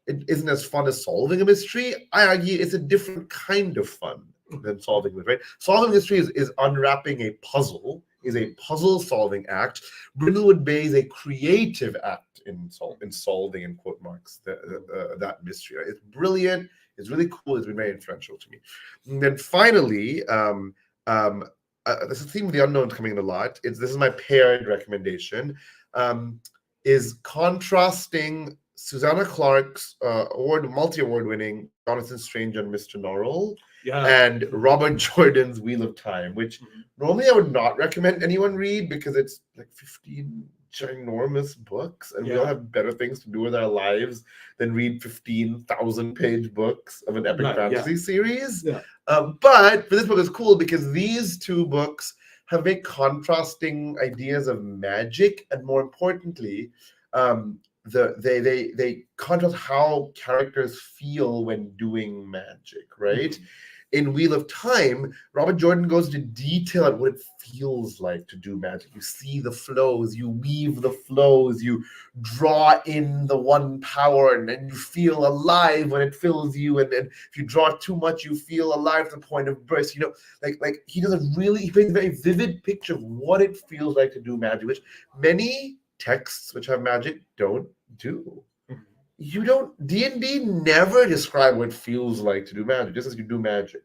isn't as fun as solving a mystery. I argue it's a different kind of fun than solving it, right? Solving mystery is unwrapping a puzzle is a puzzle-solving act. Brindlewood Bay is a creative act in solving, in quote marks, that mystery. It's brilliant. It's really cool. It's been very influential to me. And then finally, this is a theme of the unknown coming in a lot. This is my paired recommendation. Is contrasting Susanna Clarke's multi-award winning Jonathan Strange and Mr. Norrell and Robert Jordan's Wheel of Time, which normally I would not recommend anyone read because it's like 15 ginormous books, and we all have better things to do with our lives than read 15,000-page books of an epic fantasy series. But for this book, it's cool because these two books have very contrasting ideas of magic, and more importantly, they contrast how characters feel when doing magic, right? In Wheel of Time, Robert Jordan goes into detail at what it feels like to do magic. You see the flows, you weave the flows, you draw in the one power, and then you feel alive when it fills you. And then if you draw too much, you feel alive to the point of burst. Like he paints a very vivid picture of what it feels like to do magic, which many texts which have magic don't do. D&D never describe what it feels like to do magic, just as you do magic.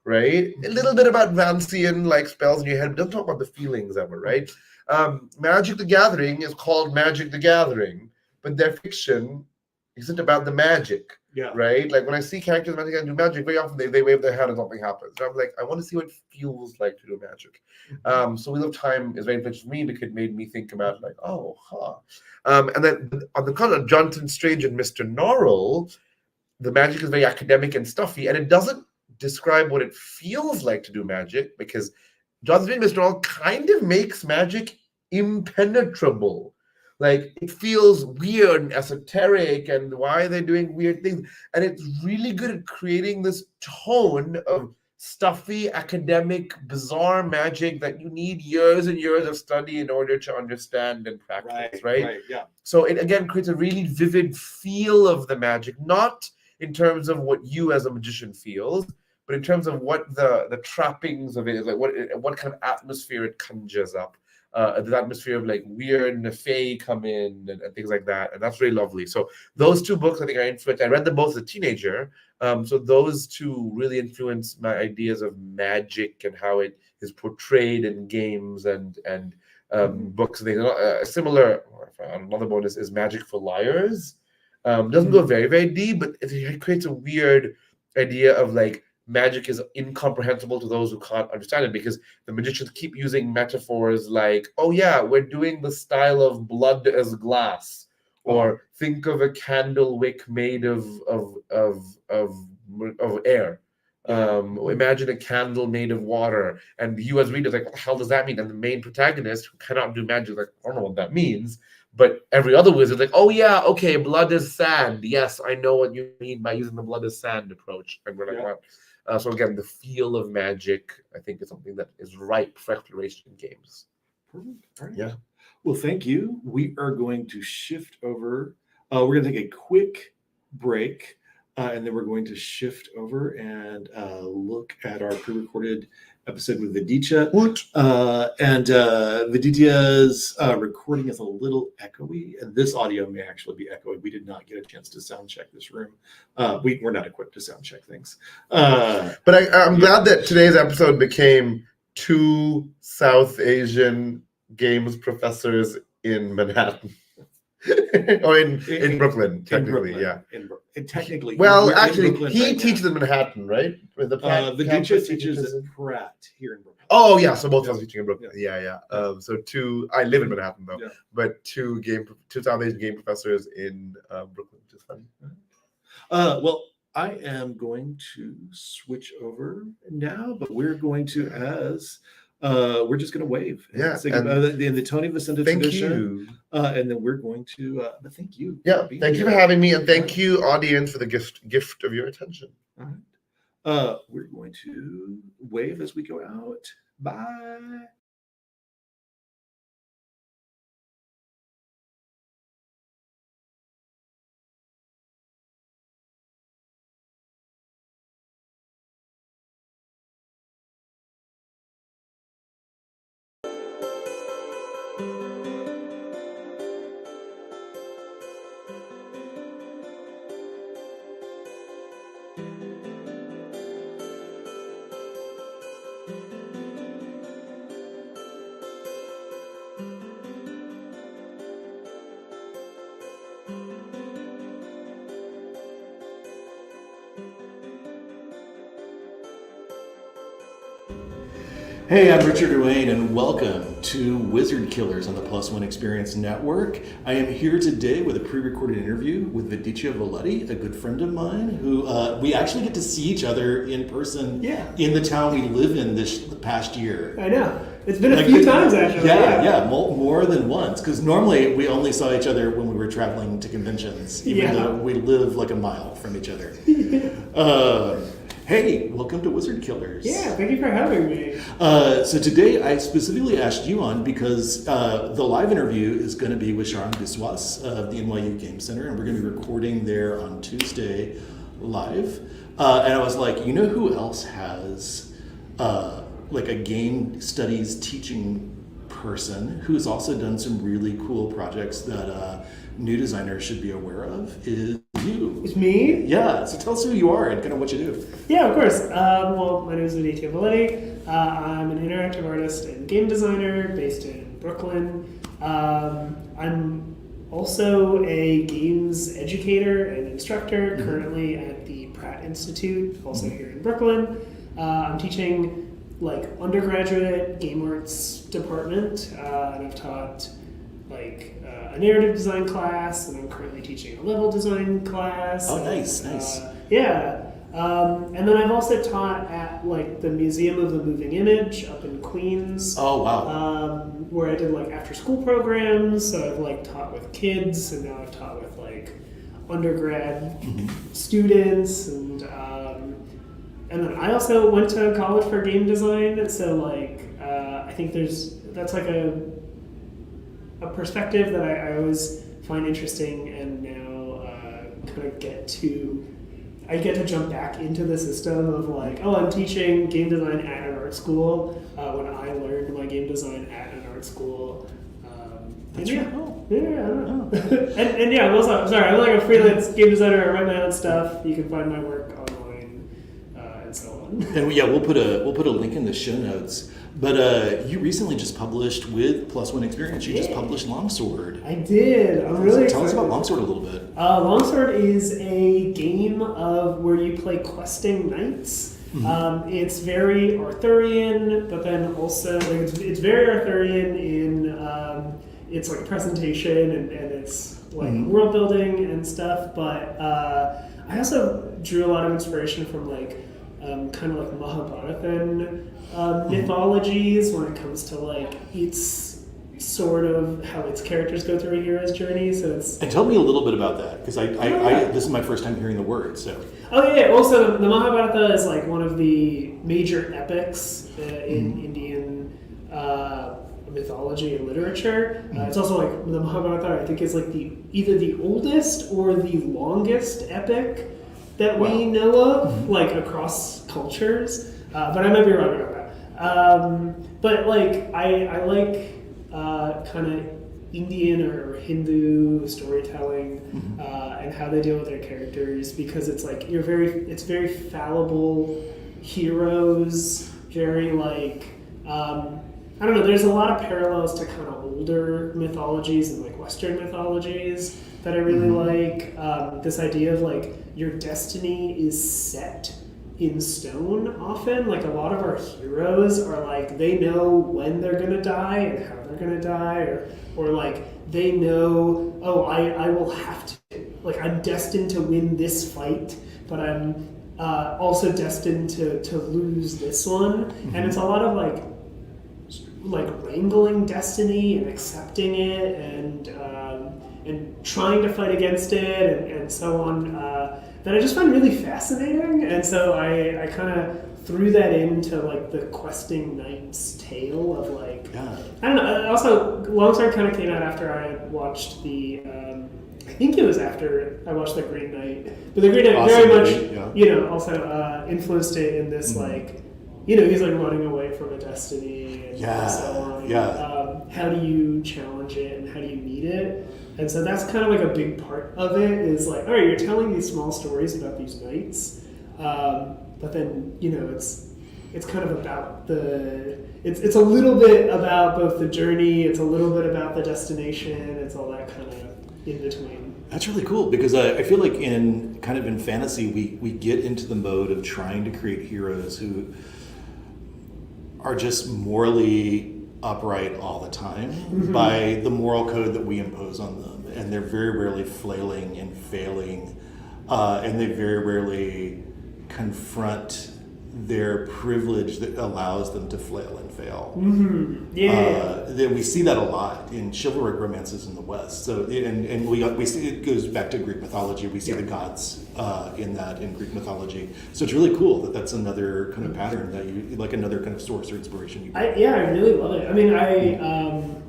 Right? A little bit about Vancian like spells in your head, but doesn't talk about the feelings ever, right? Magic the Gathering is called Magic the Gathering, but their fiction isn't about the magic. Right? Like when I see characters do magic, very often they wave their hand and something happens. So I'm like, I want to see what it feels like to do magic. So Wheel of Time is very influential for me because it made me think about like, and then on the contrary, Jonathan Strange and Mr. Norrell, the magic is very academic and stuffy, and it doesn't describe what it feels like to do magic because Jonathan Strange and Mr. Norrell kind of makes magic impenetrable. Like it feels weird and esoteric, and why are they doing weird things? And it's really good at creating this tone of stuffy, academic, bizarre magic that you need years and years of study in order to understand and practice, right? So it again creates a really vivid feel of the magic, not in terms of what you as a magician feels, but in terms of what the trappings of it is, like what kind of atmosphere it conjures up. The atmosphere of like weird and the fae come in and things like that, and that's really lovely. So those two books I think are influenced. I read them both as a teenager, so those two really influenced my ideas of magic and how it is portrayed in games and books and things. Similar, another bonus is Magic for Liars. Doesn't go very, very deep, but it creates a weird idea of like magic is incomprehensible to those who can't understand it because the magicians keep using metaphors like, oh yeah, we're doing the style of blood as glass, or think of a candle wick made of air. Imagine a candle made of water, and you as readers like, what the hell does that mean? And the main protagonist who cannot do magic like, I don't know what that means. But every other wizard like, oh yeah, okay, blood is sand. Yes, I know what you mean by using the blood is sand approach. And we're like, what? So again, the feel of magic, I think, is something that is ripe for exploration in games. Perfect. All right. Yeah. Well, thank you. We are going to shift over. We're going to take a quick break, and then we're going to shift over and look at our pre-recorded episode with Viditya. And Viditya's recording is a little echoey, and this audio may actually be echoey. We did not get a chance to sound check this room. We're not equipped to sound check things. But I'm glad that today's episode became two South Asian games professors in Manhattan. Or in Brooklyn, technically, Technically, well, actually, he teaches in Manhattan, right? Viditya teaches at Pratt here in Brooklyn. Oh yeah, so both of us teaching in Brooklyn. So I live in Manhattan though, but two South Asian game professors in Brooklyn, which is funny. Well, I am going to switch over now, but we're going to we're just going to wave. In the Tony Vicente tradition. And then we're going to, but thank you. Thank you for having me, and thank you, audience, for the gift of your attention. All right. We're going to wave as we go out. Bye. Hey, I'm Richard Duane, and welcome to Wizard Killers on the Plus One Experience Network. I am here today with a pre-recorded interview with Viditya Voleti, a good friend of mine, who we actually get to see each other in person in the town we live in this past year. I know. It's been a few times, actually. Yeah, more than once. Because normally we only saw each other when we were traveling to conventions, even though we live like a mile from each other. Hey, welcome to Wizard Killers. Yeah, thank you for having me. So today I specifically asked you on because the live interview is going to be with Sharang Biswas of the NYU Game Center, and we're going to be recording there on Tuesday live. And I was like, you know who else has like a game studies teaching person who's also done some really cool projects that new designers should be aware of is you. It's me? Yeah, so tell us who you are and kind of what you do. Yeah, of course. Well, my name is Viditya Voleti. I'm an interactive artist and game designer based in Brooklyn. I'm also a games educator and instructor currently at the Pratt Institute, also here in Brooklyn. I'm teaching like undergraduate game arts department, and I've taught like a narrative design class, and I'm currently teaching a level design class. Oh, nice. And then I've also taught at like the Museum of the Moving Image up in Queens. Oh, wow. Where I did like after school programs. So I've like taught with kids, and now I've taught with like undergrad students, and then I also went to college for game design. So like I think that's like a perspective that I always find interesting, and now kind of get to jump back into the system of like, oh, I'm teaching game design at an art school when I learned my game design at an art school. That's really cool. Yeah, I don't know. and yeah, I'm like a freelance game designer. I write my own stuff. You can find my work online and so on. And yeah, we'll put a link in the show notes. But you recently just published with Plus One Experience. You just published Longsword. I did. I'm really Tell us excited. about Longsword a little bit. Longsword is a game of where you play questing knights. It's very Arthurian, but then also like, it's very Arthurian in its like presentation and its like world building and stuff. But I also drew a lot of inspiration from like kind of like Mahabharatan mythologies when it comes to like its sort of how its characters go through a hero's journey. So it's And tell me a little bit about that, because I this is my first time hearing the word. So also the Mahabharata is like one of the major epics in Indian mythology and literature. It's also like the Mahabharata I think is like either the oldest or the longest epic that we know of, like across cultures, but I might be wrong about that. But like I like kind of Indian or Hindu storytelling and how they deal with their characters, because it's like it's very fallible heroes, very like I don't know. There's a lot of parallels to kind of older mythologies and like Western mythologies that I really like. This idea of like your destiny is set in stone often. Like a lot of our heroes are like, they know when they're going to die and how they're going to die, or like they know, oh, I will have to, like I'm destined to win this fight, but I'm also destined to lose this one. And it's a lot of like wrangling destiny and accepting it and trying to fight against it and so on, that I just find really fascinating. And so I kind of threw that into like the questing knight's tale of like, I don't know. Also, Longsword kind of came out after I had watched the I think it was after I watched The Green Knight, but The Green Knight very much also influenced it in this like, he's like running away from a destiny and so on. How do you challenge it and how do you meet it? And so that's kind of like a big part of it is like, all right, you're telling these small stories about these knights, but then, it's kind of about it's a little bit about both the journey, it's a little bit about the destination, it's all that kind of in between. That's really cool, because I feel like in fantasy we get into the mode of trying to create heroes who are just morally upright all the time by the moral code that we impose on them, and they're very rarely flailing and failing, and they very rarely confront their privilege that allows them to flail and fail. We see that a lot in chivalric romances in the West. So, and we see it goes back to Greek mythology. We see the gods in Greek mythology. So it's really cool that that's another kind of pattern that you like, another kind of source or inspiration. You I really love it. I mean, I'm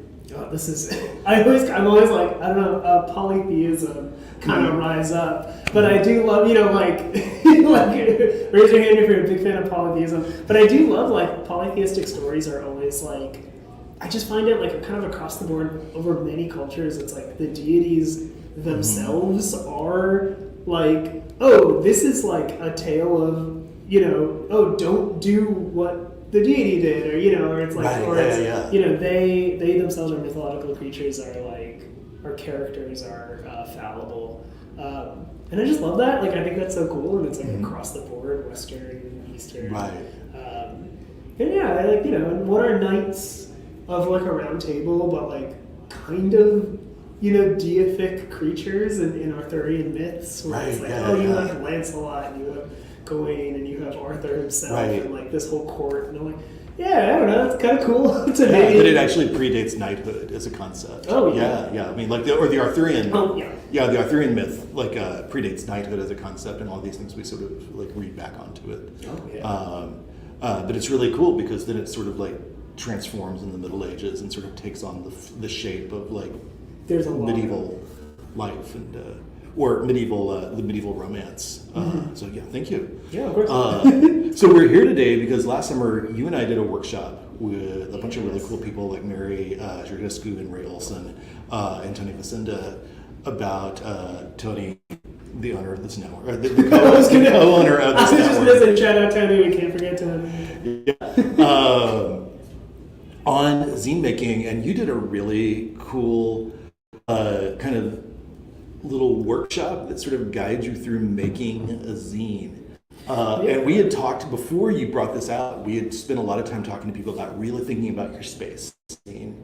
always like, I don't know, polytheism kind of rise up, but I do love, like raise your hand if you're a big fan of polytheism. But I do love like polytheistic stories are always like, I just find it like kind of across the board over many cultures. It's like the deities themselves are like, oh, this is like a tale of, oh, don't do what the deity did, or it's like, they themselves are mythological creatures, our characters are fallible, and I just love that. Like, I think that's so cool, and it's like across the board, Western, Eastern, right? And yeah, I like, and what are knights of like a round table, but like kind of deific creatures in Arthurian myths, where it's like, you have Lancelot, and you have Gawain, and you have Arthur himself, and like this whole court, and I'm like, I don't know, it's kind of cool. But it actually predates knighthood as a concept. Oh yeah. I mean, like the Arthurian. The Arthurian myth like predates knighthood as a concept, and all these things we sort of like read back onto it. But it's really cool because then it sort of like transforms in the Middle Ages and sort of takes on the shape of like medieval life and or the medieval romance. So yeah, thank you. Yeah, of course. So we're here today because last summer you and I did a workshop with a bunch of really cool people like Mary Jurgescu and Ray Olson and Tony Vicinda about Tony, the owner of this network, or the co-owner of this network. I was just listening. Shout out Tony. We can't forget Tony. On zine making, and you did a really cool kind of little workshop that sort of guides you through making a zine. And we had talked before you brought this out. We had spent a lot of time talking to people about really thinking about your space, and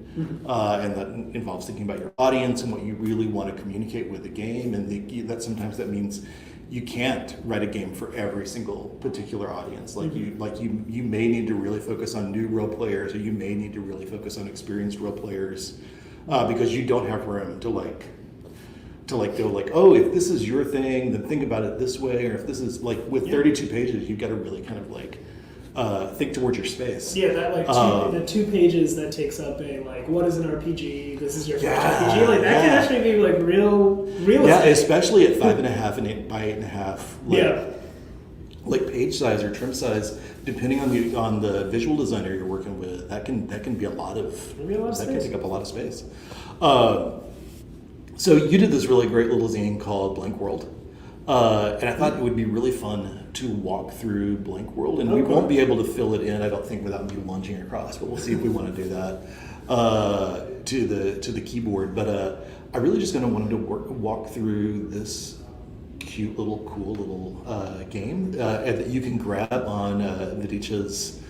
that involves thinking about your audience and what you really want to communicate with the game. And that sometimes that means you can't write a game for every single particular audience. Like you may need to really focus on new role players, or you may need to really focus on experienced role players, because you don't have room to go like, oh, if this is your thing, then think about it this way, or if this is like with 32 pages, you've got to really kind of like think towards your space. Yeah, that like the 2 pages that takes up a like, what is an RPG? This is your first RPG. Like that can actually be like real. Yeah, especially at 5.5 and 8 by 8.5. Like page size or trim size, depending on the visual designer you're working with, that can be a lot of that can take up a lot of space. So you did this really great little zine called Blank World, and I thought it would be really fun to walk through Blank World, and we won't be able to fill it in, I don't think, without me lunging across, but we'll see if we want to do that to the keyboard. But I really just kind of wanted to walk through this cute little, cool little game that you can grab on Viditya's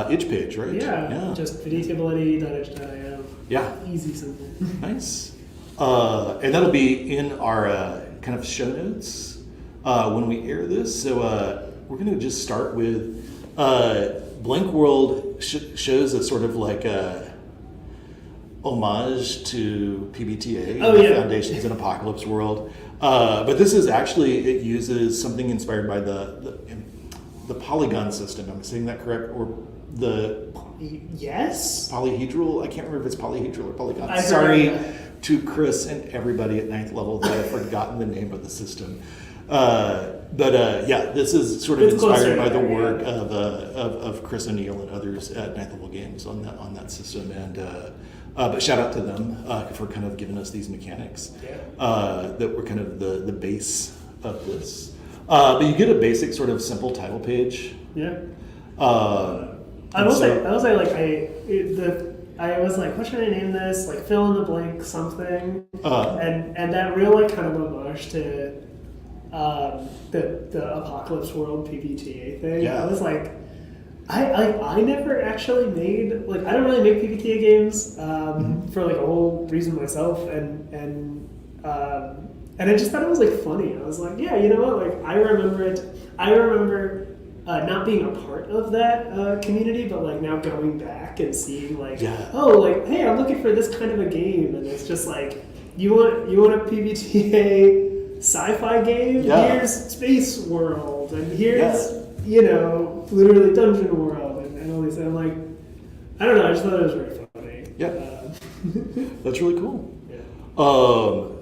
itch page, right? Yeah. Just vidityavoleti.itch.io. Yeah. Easy, simple. Nice. And that'll be in our kind of show notes when we air this. So we're going to just start with Blank World shows a sort of like a homage to PBTA, Foundations in Apocalypse World. But this is actually, it uses something inspired by the polygon system. Am I saying that correct? Or the polyhedral? I can't remember if it's polyhedral or polygon. Sorry to Chris and everybody at 9th level that I've forgotten the name of the system. This is sort of inspired by the work of Chris O'Neill and others at 9th level games on that system. And but shout out to them for kind of giving us these mechanics that were kind of the base of this. But you get a basic sort of simple title page. Yeah. I will say, I was like, what should I name this? Like, fill in the blank something. And that real like kind of homage to the Apocalypse World PBTA thing. Yeah. I was like, I never actually made, like, I don't really make PBTA games for like a whole reason myself, and I just thought it was like funny. I was like, yeah, you know what? Like, I remember it. I remember not being a part of that community, but like now going back and seeing like, oh, like, hey, I'm looking for this kind of a game, and it's just like, you want a PBTA sci-fi game? Here's Space World, and here's you know, literally Dungeon World, and all these. And I'm like, I don't know. I just thought it was very funny. Yeah, that's really cool. Yeah.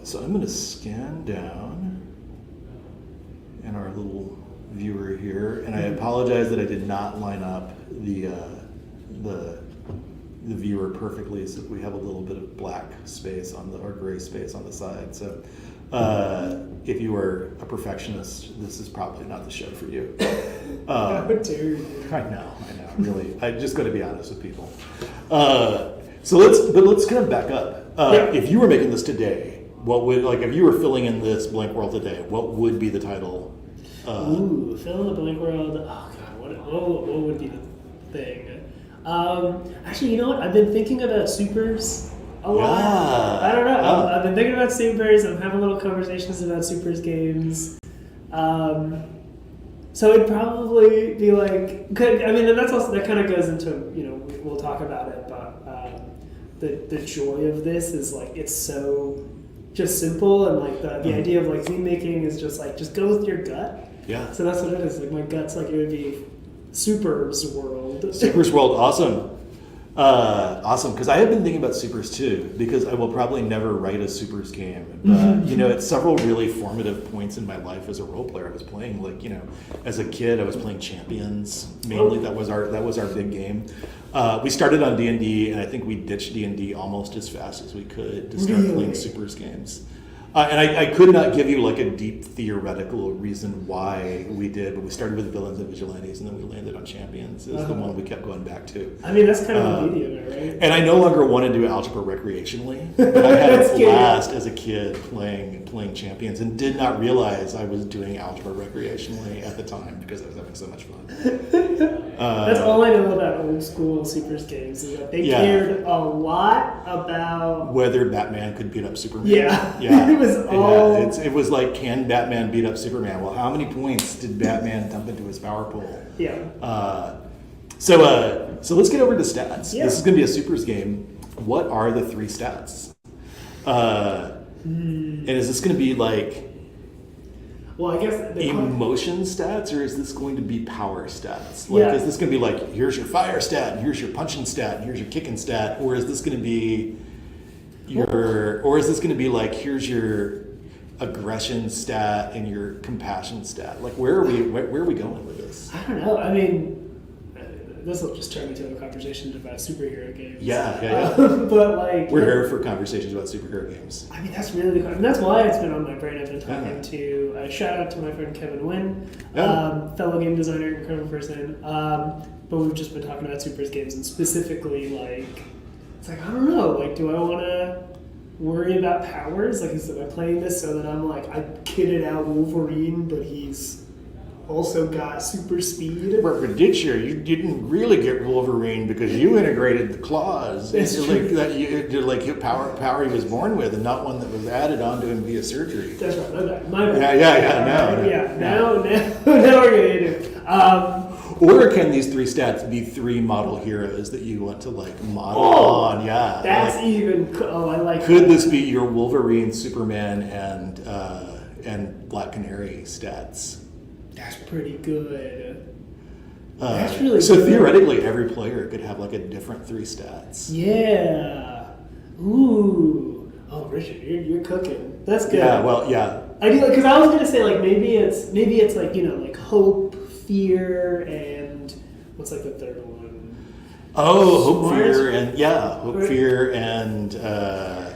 So I'm going to scan down in our little viewer here, and I apologize that I did not line up the viewer perfectly, so we have a little bit of black space on or gray space on the side. So if you are a perfectionist, this is probably not the show for you. How dare you? I know, really. I just got to be honest with people. So let's kind of back up. If you were making this today, what would, like, if you were filling in this blank world today, what would be the title? Ooh, fill in the blank world. Oh god, what would be the thing? Actually, you know what? I've been thinking about supers a lot. I don't know. I've been thinking about supers. I'm having little conversations about supers games. So it'd probably be like, I mean, and that's also, that kind of goes into, you know, we'll talk about it, but the joy of this is like, it's so just simple, and like the idea of like theme making is just like, just go with your gut. Yeah. So that's what it is. Like my gut's like, it would be Supers World. Supers World, awesome. Awesome, because I have been thinking about supers too, because I will probably never write a supers game. But, you know, at several really formative points in my life as a role player, I was playing, like, you know, as a kid, I was playing Champions mainly. That was our big game. We started on D&D, and I think we ditched D&D almost as fast as we could to start playing supers games. And I could not give you like a deep theoretical reason why we did, but we started with villains and vigilantes, and then we landed on champions. It was the one we kept going back to. I mean, that's kind of the medium, right? And I no longer want to do algebra recreationally, but I had a blast as a kid playing champions, and did not realize I was doing algebra recreationally at the time because I was having so much fun. That's all I know about old school supers games, is that they cared a lot about whether Batman could beat up Superman. Yeah. It was all... It was like, can Batman beat up Superman? Well, how many points did Batman dump into his power pool? Yeah. So let's get over to stats. Yeah. This is going to be a supers game. What are the 3 stats? And is this going to be like... Well, I guess... emotion stats, or is this going to be power stats? Like, is this going to be like, here's your fire stat, and here's your punching stat, and here's your kicking stat, or is this going to be like, here's your aggression stat and your compassion stat? Like, where are we going with this? I don't know. I mean, this will just turn into a conversation about superhero games. Yeah. But like, we're here for conversations about superhero games. I mean, that's really the, and that's why it's been on my brain. I've been talking to. Shout out to my friend Kevin Nguyen, fellow game designer, incredible person. But we've just been talking about supers games, and specifically like, it's like, I don't know. Like, do I want to worry about powers? Like, am I playing this so that I'm like, I kitted out Wolverine, but he's also got super speed? But did you didn't really get Wolverine because you integrated the claws. Like power he was born with, and not one that was added onto him via surgery. That's right. My bad. Now we're getting into it. Or can these 3 stats be 3 model heroes that you want to like model on? Yeah, that's like, even. Oh, I like. Could this be your Wolverine, Superman, and Black Canary stats? That's pretty good. That's really so good. Theoretically, every player could have like a different 3 stats. Yeah. Ooh. Oh, Richard, you're cooking. That's good. Yeah. Well, yeah. I do, because I was gonna say like maybe it's like, you know, like hope, fear, and what's like the third one? Oh, hope, fear, and fear, and I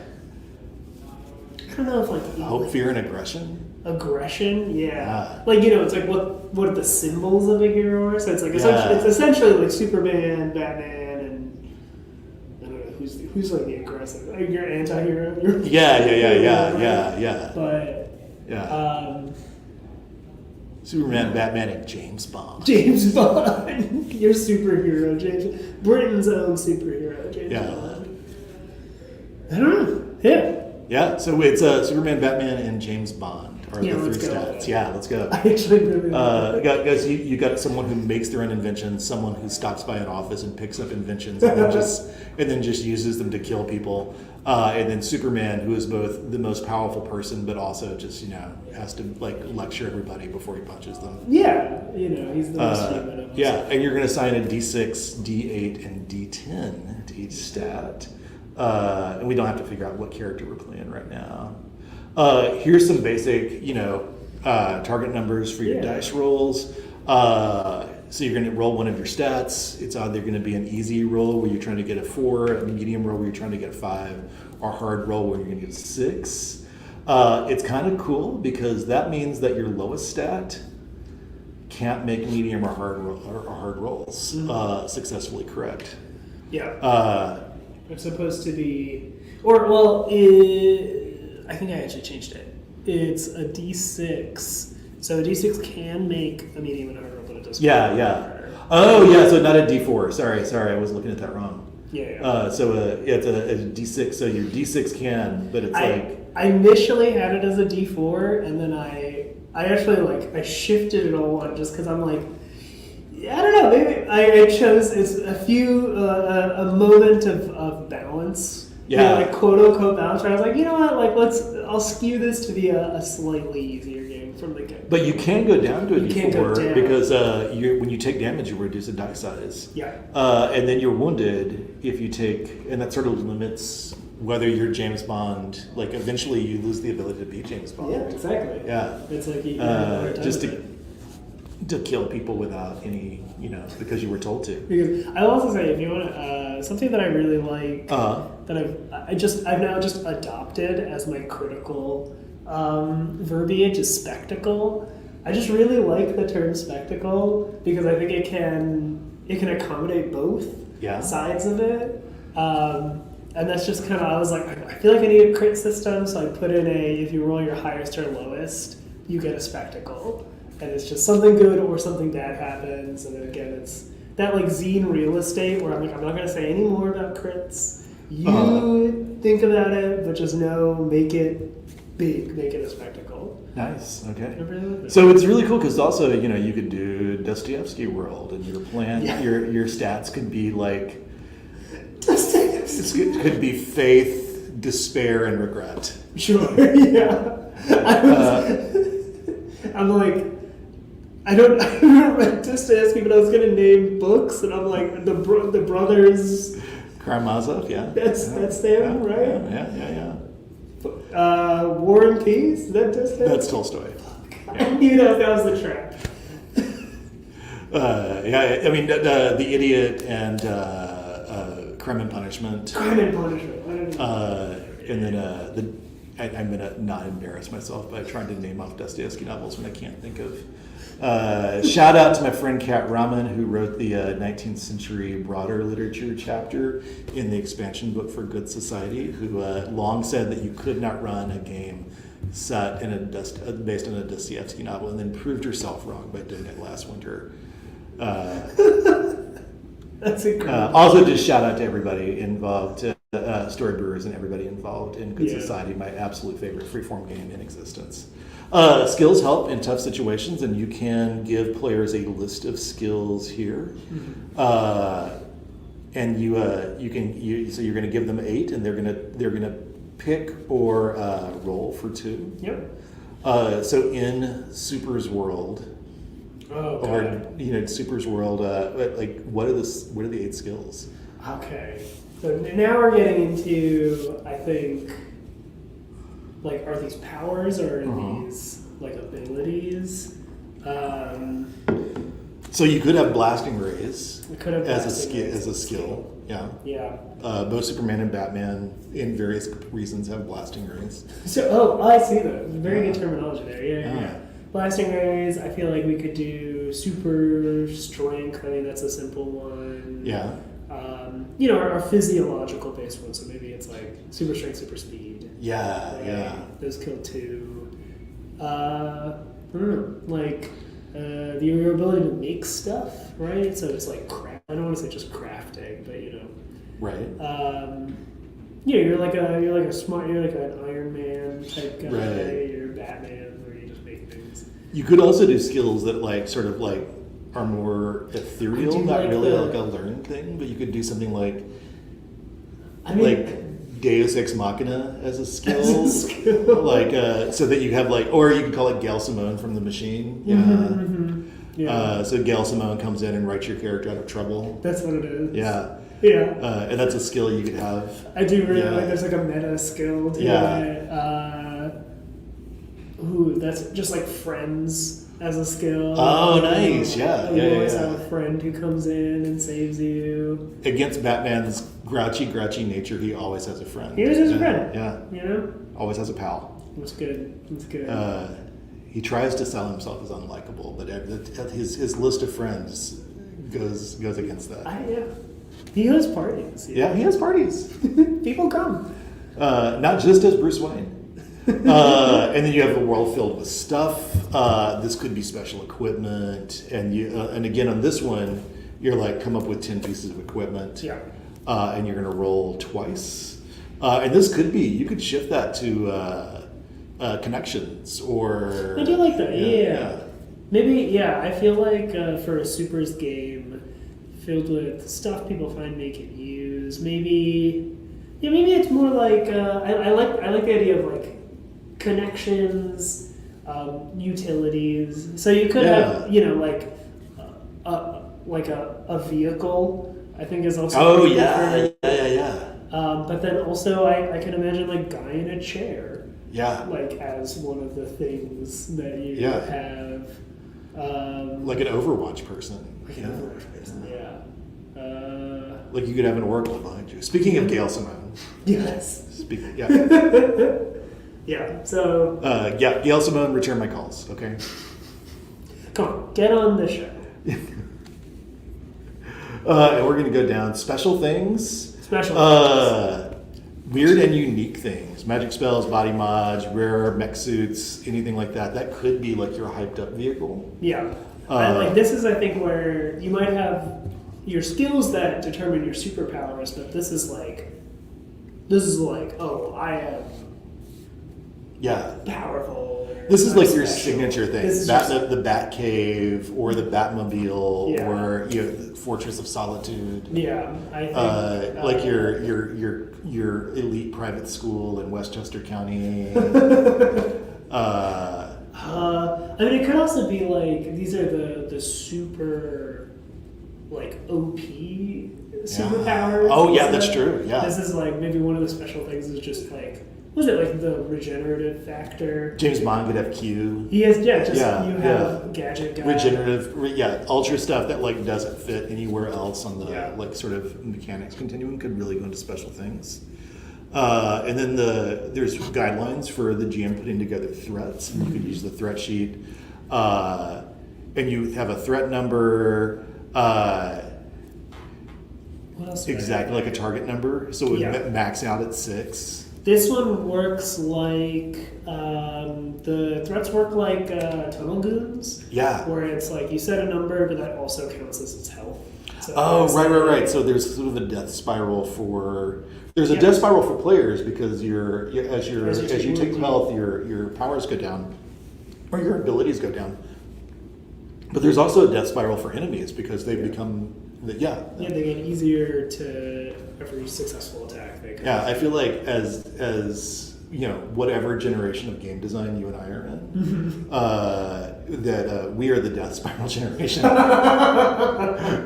don't know if like hope, fear, and aggression. Aggression, yeah. Like, you know, it's like what the symbols of a hero are. So it's like it's essentially like Superman, Batman, and I don't know who's like the aggressive. Like your anti-hero. Yeah. But Superman, Batman, and James Bond. James Bond. Your superhero, James. Britain's own superhero, James Yeah. Bond. I don't know. Yeah. Yeah, so it's Superman, Batman, and James Bond are Yeah, the let's three go. stats. Yeah, let's go. I actually really like that. Guys, you got someone who makes their own inventions, someone who stops by an office and picks up inventions and then just uses them to kill people, and then Superman, who is both the most powerful person but also just has to like lecture everybody before he punches them. Yeah, he's the most human of us. Yeah, and you're going to assign a D6, D8, and D10 to each stat, and we don't have to figure out what character we're playing right now. Here's some basic, target numbers for your dice rolls. So you're going to roll one of your stats. It's either going to be an easy roll where you're trying to get a 4, a medium roll where you're trying to get a 5, or a hard roll where you're going to get a 6. It's kind of cool because that means that your lowest stat can't make medium or hard rolls successfully correct. Yeah. It's supposed to be, I think I actually changed it. It's a D6. So a D6 can make a medium and a hard roll, but it doesn't. Yeah. Oh, yeah. So not a D4. Sorry. I was looking at that wrong. Yeah. So it's a D6. So your D6 can, but it's I initially had it as a D4, and then I actually I shifted it all on just because I'm like, I don't know. Maybe I chose it's a moment of balance. Yeah. Quote unquote balance. Where I was like, you know what? I'll skew this to be a slightly easier game from the get. But you can go down to a D4 down. because when you take damage, you reduce the die size. Yeah. And then you're wounded if you take, and that sort of limits whether you're James Bond. Like eventually, you lose the ability to be James Bond. Yeah, exactly. Yeah. It's like just to kill people without any, because you were told to. Because I will also say, if you want to, something that I really like that I've now just adopted as my critical verbiage is spectacle. I just really like the term spectacle because I think it can accommodate both sides of it. And that's just kind of, I was like, I feel like I need a crit system, so I put in if you roll your highest or lowest, you get a spectacle. And it's just something good or something bad happens. And then again, it's that zine real estate where I'm like, I'm not going to say any more about crits. You think about it, but just make it big, make it a spectacle. Nice. Okay. Really so it's really cool because also, you could do Dostoevsky world, and your plan, your stats could be like, it could be faith, despair, and regret. Sure. Yeah. I'm like, I don't remember Dostoevsky, but I was going to name books, and I'm like, the brothers. Karamazov, yeah. That's them, right? Yeah. War and Peace? Is that Dostoevsky? That's Tolstoy. I knew that was the trap. I mean, The Idiot and Crime and Punishment. Crime and Punishment. And then I'm going to not embarrass myself by trying to name off Dostoevsky novels when I can't think of. Shout out to my friend Kat Raman, who wrote the 19th century broader literature chapter in the expansion book for Good Society, who long said that you could not run a game set in based on a Dostoevsky novel, and then proved herself wrong by doing it last winter. That's incredible. Also, just shout out to everybody involved, Story Brewers and everybody involved in Good Society, my absolute favorite freeform game in existence. Skills help in tough situations, and you can give players a list of skills here. Mm-hmm. And so you're going to give them 8, and they're going to pick or roll for 2. Yep. So in Super's world. Super's world. What are the 8 skills? Okay. So now we're getting into, I think, are these powers or are these abilities? So you could have blasting rays as a skill. skill. Yeah. Yeah. Both Superman and Batman, in various reasons, have blasting rays. So, I see that. Very good terminology there. Yeah. Blasting rays, I feel like we could do super strength. I mean, that's a simple one. Yeah. Our physiological based one. So maybe it's super strength, super speed. Yeah. Those kill 2. I don't know. your ability to make stuff, right? So it's like I don't want to say just crafting, but Right. you're like an Iron Man type guy. Right. You're Batman, where you just make things. You could also do skills that like sort of like are more ethereal, not like really like a learned thing, but you could do something like like Deus Ex Machina as a skill, As a skill. like so that you have like, or you can call it Gail Simone from The Machine. Yeah. Yeah. So Gail Simone comes in and writes your character out of trouble. That's what it is. Yeah. Yeah. And that's a skill you could have. I do really Yeah. like there's like a meta skill to Yeah. it. That's just like friends as a skill. Oh, nice. Yeah. You always have a friend who comes in and saves you. Against Batman's grouchy nature, he always has a friend. He always has a friend. Yeah. You know? Always has a pal. That's good. That's good. He tries to sell himself as unlikable, but his list of friends goes against that. Yeah. He has parties. Yeah, he has parties. People come. Not just as Bruce Wayne. And then you have a world filled with stuff. This could be special equipment, and again on this one, you're like come up with 10 pieces of equipment. Yeah. And you're going to roll twice. And this could be you could shift that to connections or. I do like that. Yeah. Maybe. Yeah. I feel like for a supers game filled with stuff people find they can use, maybe. Yeah, maybe it's more like I like the idea of like connections, utilities. So you could have like a vehicle. I think is also. Oh pretty yeah, different. yeah. But then also I can imagine like guy in a chair. Yeah. Like as one of the things that you have. Like an Overwatch person. Like an Overwatch person. Yeah. Like you could have an Oracle behind you. Speaking of Gail Simone. Yes. Yeah. Yeah. So. Gail Simone, return my calls. Okay. Come on, get on the show. And we're gonna go down special things. Weird and unique things. Magic spells, body mods, rare mech suits, anything like that. That could be like your hyped up vehicle. Yeah. Like this is I think where you might have your skills that determine your superpowers, but this is like oh, I am powerful. This is like your special. signature thing. The Bat Cave or the Batmobile or the Fortress of Solitude. Yeah, I think like your elite private school in Westchester County. I mean, it could also be like these are the super like OP superpowers. Oh yeah, that's true. Yeah, this is like maybe one of the special things is just like. Was it like the regenerative factor? James Bond could have Q. He has, you have gadget guy. Regenerative, ultra stuff that like doesn't fit anywhere else on the like sort of mechanics continuum could really go into special things. And then there's guidelines for the GM putting together threats, and you could use the threat sheet. And you have a threat number. What else? Exactly, like a target number. So it would max out at 6. This one works like the threats work like tunnel goons. Yeah. Where it's like you set a number, but that also counts as its health. So right. So there's sort of a death spiral for death spiral for players because as you take health, your powers go down, or your abilities go down. But there's also a death spiral for enemies because they become they get easier to every successful attack. I feel like as whatever generation of game design you and I are in, that we are the death spiral generation.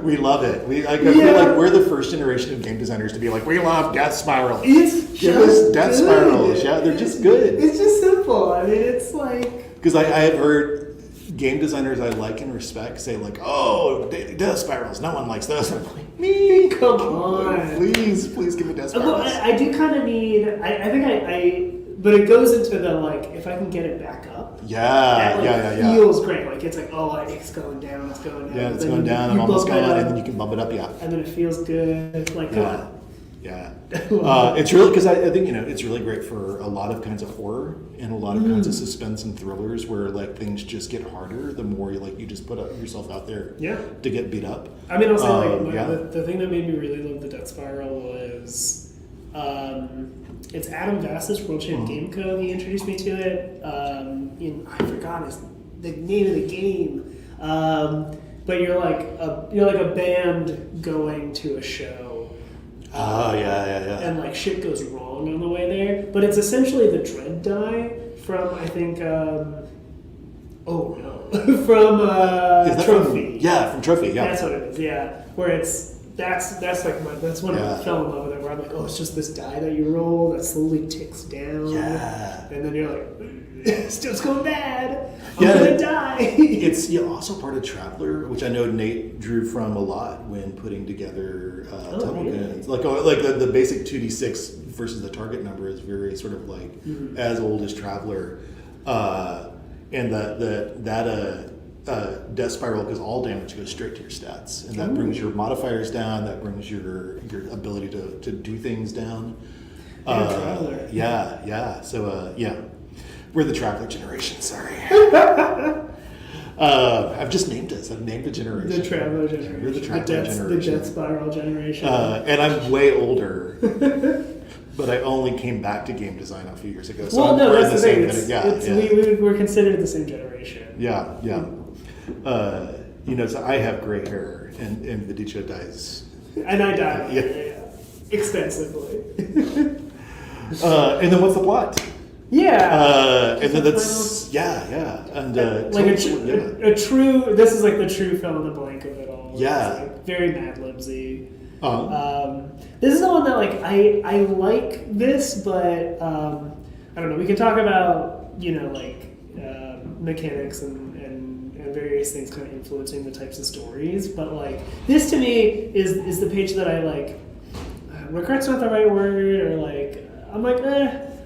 We love it. I feel like we're the first generation of game designers to be like, we love death spirals. Give us death spirals. Yeah, they're just good. It's just simple. I mean, it's like because I have heard game designers I like and respect say like, oh, death spirals, no one likes those. I'm like, me, come on, please give me death spirals. Well, I do kind of need. I think but it goes into the like if I can get it back up. Yeah. Feels great. Like it's like it's going down. Yeah, it's going down. I'm almost gone, and then you can bump it up. Yeah, and then it feels good. Like come on. Yeah. It's really, because I think, it's really great for a lot of kinds of horror and a lot of kinds of suspense and thrillers where like things just get harder the more you just put yourself out there to get beat up. I mean, I'll say the thing that made me really love the Death Spiral was it's Adam Vass's World Champ Game Co. He introduced me to it. I forgot the name of the game. But you're like a band going to a show. And like shit goes wrong on the way there. But it's essentially the Dread die from, I think, from Trophy. From Trophy, yeah. That's what it is, yeah. Where that's when I fell in love with it, where I'm like, oh, it's just this die that you roll that slowly ticks down. Yeah. And then you're like, it's going bad. I'm gonna die. It's also part of Traveler, which I know Nate drew from a lot when putting together Tunnel Guns. Like the basic 2d6 versus the target number is very sort of like as old as Traveler, and that Death Spiral, because all damage goes straight to your stats, and that brings your modifiers down. That brings your ability to do things down. Traveler. Yeah. So we're the Traveler generation. Sorry. I've just named us. I've named the generation. The Traveler generation. You're the Traveler generation. The Death Spiral generation. And I'm way older. But I only came back to game design a few years ago. So well, no, that's the thing. We're considered the same generation. Yeah. So I have gray hair, and Viditya dies. And I die. Extensively. And then what's the plot? Yeah. And then that's and like a true. This is like the true fill in the blank of it all. Yeah. It's like very Mad Libsy. This is the one that like I like this, but I don't know. We can talk about mechanics and various things kind of influencing the types of stories, but like this to me is the page that I like. Regret's not the right word, or like I'm like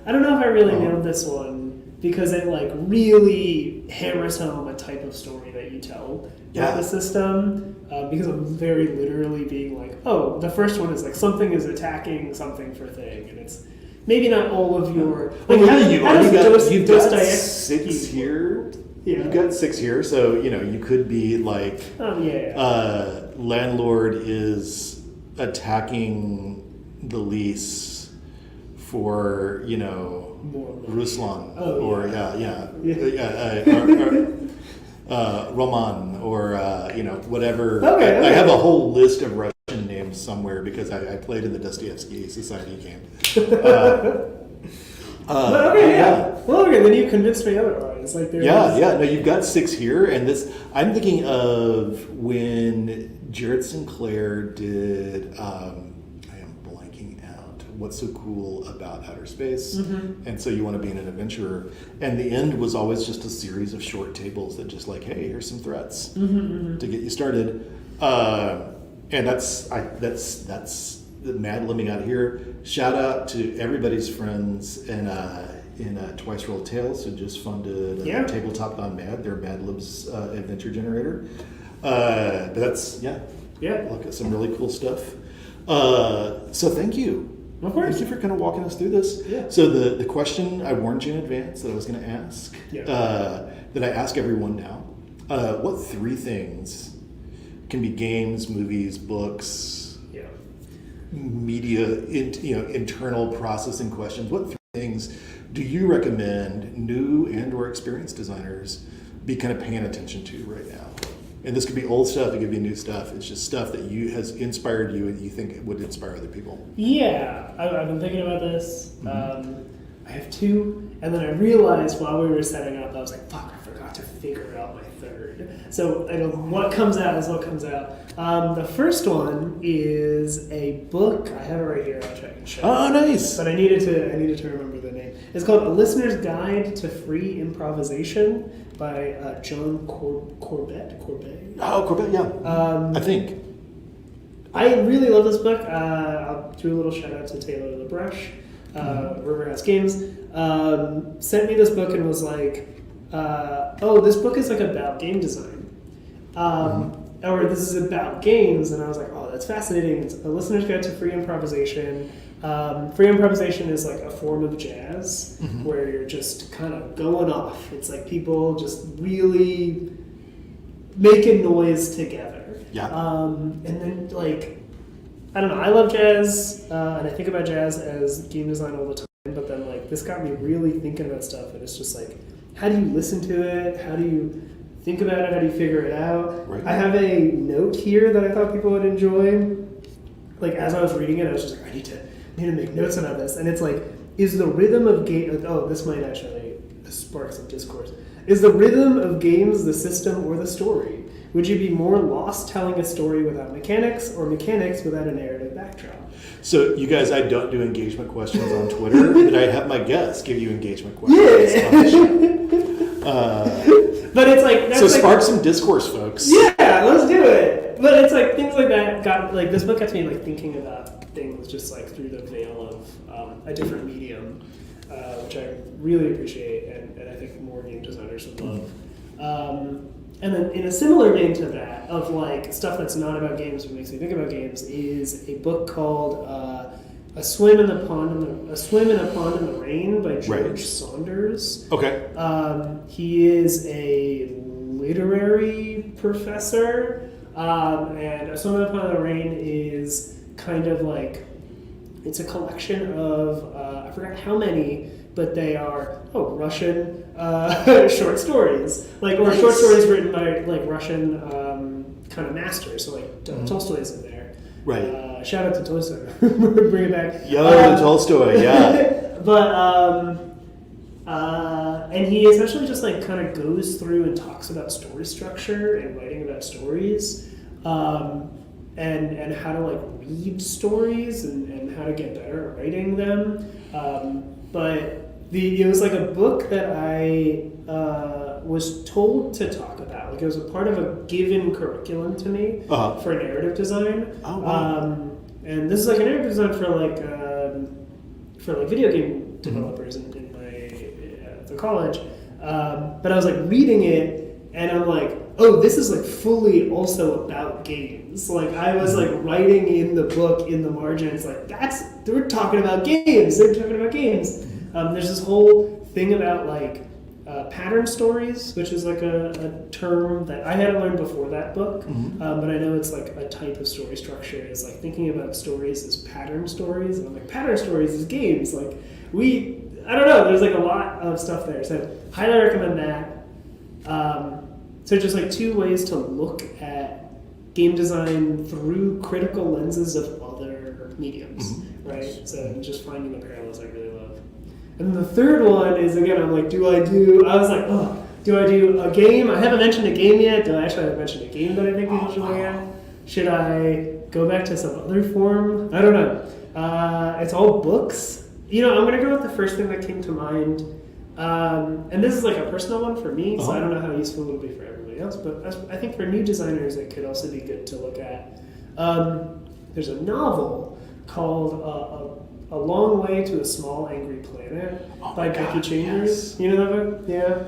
I don't know if I really nailed this one, because it like really hammers home a type of story that you tell with the system. Because I'm very literally being like, oh, the first one is like something is attacking something for thing, and it's maybe not all of your. Like, you've got 6 here. Yeah. You've got 6 here, so you could be like, landlord is attacking the lease for Ruslan Roman or whatever. Okay. I have a whole list of Russian names somewhere because I played in the Dostoevsky Society game. Well, okay, then you convinced me otherwise. Like No, you've got 6 here, and this I'm thinking of when Jared Sinclair did. What's so cool about outer space, and so you want to be an adventurer, and the end was always just a series of short tables that just like, hey, here's some threats to get you started, and that's the Mad Limbing out here. Shout out to everybody's friends in Twice Rolled Tales who just funded Tabletop Gone Mad, their Mad Libs adventure generator. But that's look at some really cool stuff. So thank you. Of course. Thank you for kind of walking us through this. Yeah. So the question I warned you in advance that I was going to ask, that I ask everyone now, what 3 things can be games, movies, books, media, internal processing questions? What 3 things do you recommend new and or experienced designers be kind of paying attention to right now? And this could be old stuff, it could be new stuff. It's just stuff that has inspired you and you think would inspire other people. Yeah, I've been thinking about this. I have 2, and then I realized while we were setting up, I was like, fuck, I forgot to figure out my 3rd. So what comes out is what comes out. The first one is a book. I have it right here. I'll try and show. Oh, nice. But I needed to remember the name. It's called A Listener's Guide to Free Improvisation by John Corbett. Oh, Corbett, yeah. I think. I really love this book. I'll do a little shout out to Taylor LaBrush, Riverhouse Games. Sent me this book and was like, this book is like about game design. or this is about games, and I was like, oh, that's fascinating. It's a listener's guide to free improvisation. Free improvisation is like a form of jazz where you're just kind of going off. It's like people just really making noise together. Yeah. And then like, I don't know, I love jazz, and I think about jazz as game design all the time, but then like this got me really thinking about stuff, and it's just like, how do you listen to it? How do you think about it? How do you figure it out? Right. I have a note here that I thought people would enjoy. Like as I was reading it, I was just like, I need to make notes about this. And it's like, is the rhythm of game? Oh, this might actually spark some discourse. Is the rhythm of games the system or the story? Would you be more lost telling a story without mechanics, or mechanics without a narrative backdrop? So you guys, I don't do engagement questions on Twitter, but I have my guests give you engagement questions. But it's like that's so like, spark some discourse, folks. Yeah, let's do it. But it's like things like that got like this book gets me like thinking about things just like through the veil of a different medium, which I really appreciate, and I think more game designers would love. And then in a similar vein to that, of like stuff that's not about games but makes me think about games, is a book called "A Swim in a Pond in the Rain" by George Saunders. Okay. He is a literary professor, and "A Swim in a Pond in the Rain" is kind of like, it's a collection of I forgot how many, but they are Russian short stories, like or short stories written by like Russian kind of masters. So like Tolstoy's in there. Right. Shout out to Tolstoy. Bring it back. Yo, Tolstoy. Yeah. But and he essentially just like kind of goes through and talks about story structure and writing about stories, and how to like read stories and how to get better at writing them. But it was like a book that I was told to talk about. Like it was a part of a given curriculum to me for narrative design. Oh, wow. And this is like a narrative design for like video game developers in the college. But I was like reading it, and I'm like, oh, this is like fully also about games. Like I was like writing in the book in the margins, like they're talking about games. They're talking about games. There's this whole thing about like pattern stories, which is like a term that I hadn't learned before that book, but I know it's like a type of story structure. It's like thinking about stories as pattern stories, and I'm like, pattern stories is games. Like I don't know. There's like a lot of stuff there, so highly recommend that. So just like two ways to look at game design through critical lenses of other mediums, right? So just finding the parallels I really love. And the third one is, again, I'm like, I was like, do I do a game? I haven't mentioned a game yet. Do I actually have mentioned a game that I think people should look at? Should I go back to some other form? I don't know. It's all books. I'm going to go with the first thing that came to mind. And this is like a personal one for me, so I don't know how useful it'll be for everybody else, but I think for new designers it could also be good to look at. There's a novel called A Long Way to a Small Angry Planet by Becky Chambers. Yes. You know that book? Yeah.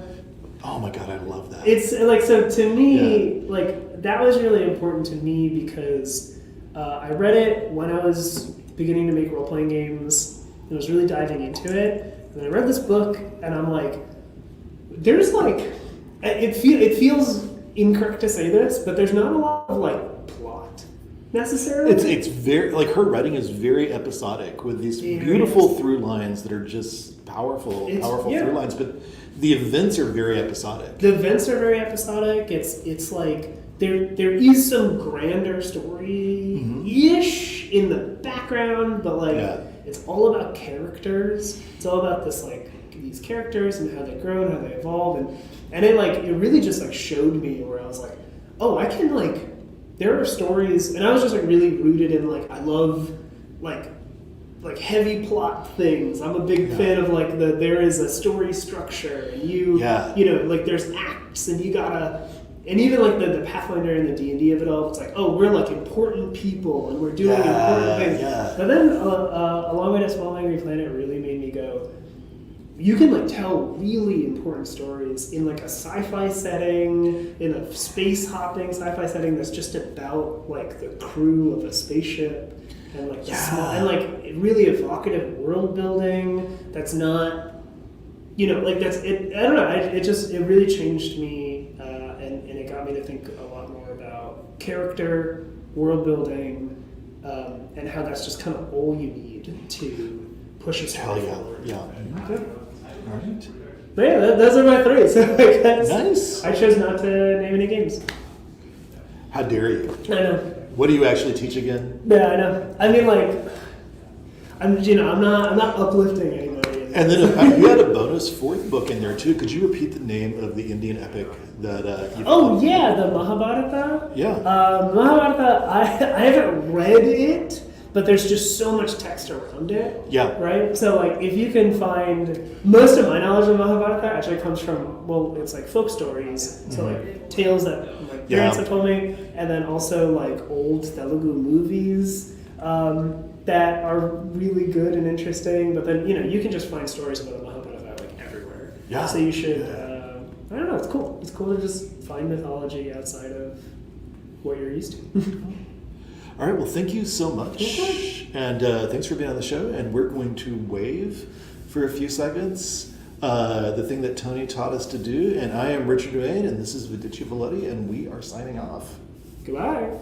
Oh my God, I love that. It's like, so to me, like that was really important to me because I read it when I was beginning to make role-playing games and I was really diving into it. And I read this book, and I'm like, there's like, it feels incorrect to say this, but there's not a lot of like plot necessarily. It's very, like, her writing is very episodic with these beautiful through lines that are just powerful through lines, but the events are very episodic. The events are very episodic. It's like there is some grander story-ish in the background, but like it's all about characters. It's all about this like these characters and how they grow and how they evolve, and it really just like showed me where I was like, oh, I can like, there are stories, and I was just like really rooted in like, I love like heavy plot things. I'm a big fan of like there is a story structure, and you know, like there's acts, and you gotta, and even like the Pathfinder and the D&D of it all, it's like, oh, we're like important people and we're doing important things. But then A Long Way to a Small Angry Planet really made me go, you can like tell really important stories in like a sci-fi setting, in a space hopping sci-fi setting that's just about like the crew of a spaceship and like the small and like really evocative world building that's not, you know, like that's it. I don't know. It really changed me, and it got me to think a lot more about character, world building, and how that's just kind of all you need to push a story forward. Yeah. Okay. All right. But yeah, those are my three. So I guess Nice. I chose not to name any games. How dare you? I know. What do you actually teach again? Yeah, I know. I mean, like, I'm not uplifting anybody. And then you had a bonus fourth book in there too. Could you repeat the name of the Indian epic that you? Oh yeah, the Mahabharata. Yeah. Mahabharata. I haven't read it, but there's just so much text around it. Yeah. Right. So like, if you can find most of my knowledge of Mahabharata actually comes from it's like folk stories. So like tales that my parents have told me, and then also like old Telugu movies. That are really good and interesting, but then you can just find stories about the Mahabharata like everywhere. Yeah. So you should. I don't know. It's cool. It's cool to just find mythology outside of what you're used to. All right. Well, thank you so much, and thanks for being on the show. And we're going to wave for a few seconds. The thing that Tony taught us to do. And I am Richard Duane, and this is Viditya Voleti, and we are signing off. Goodbye.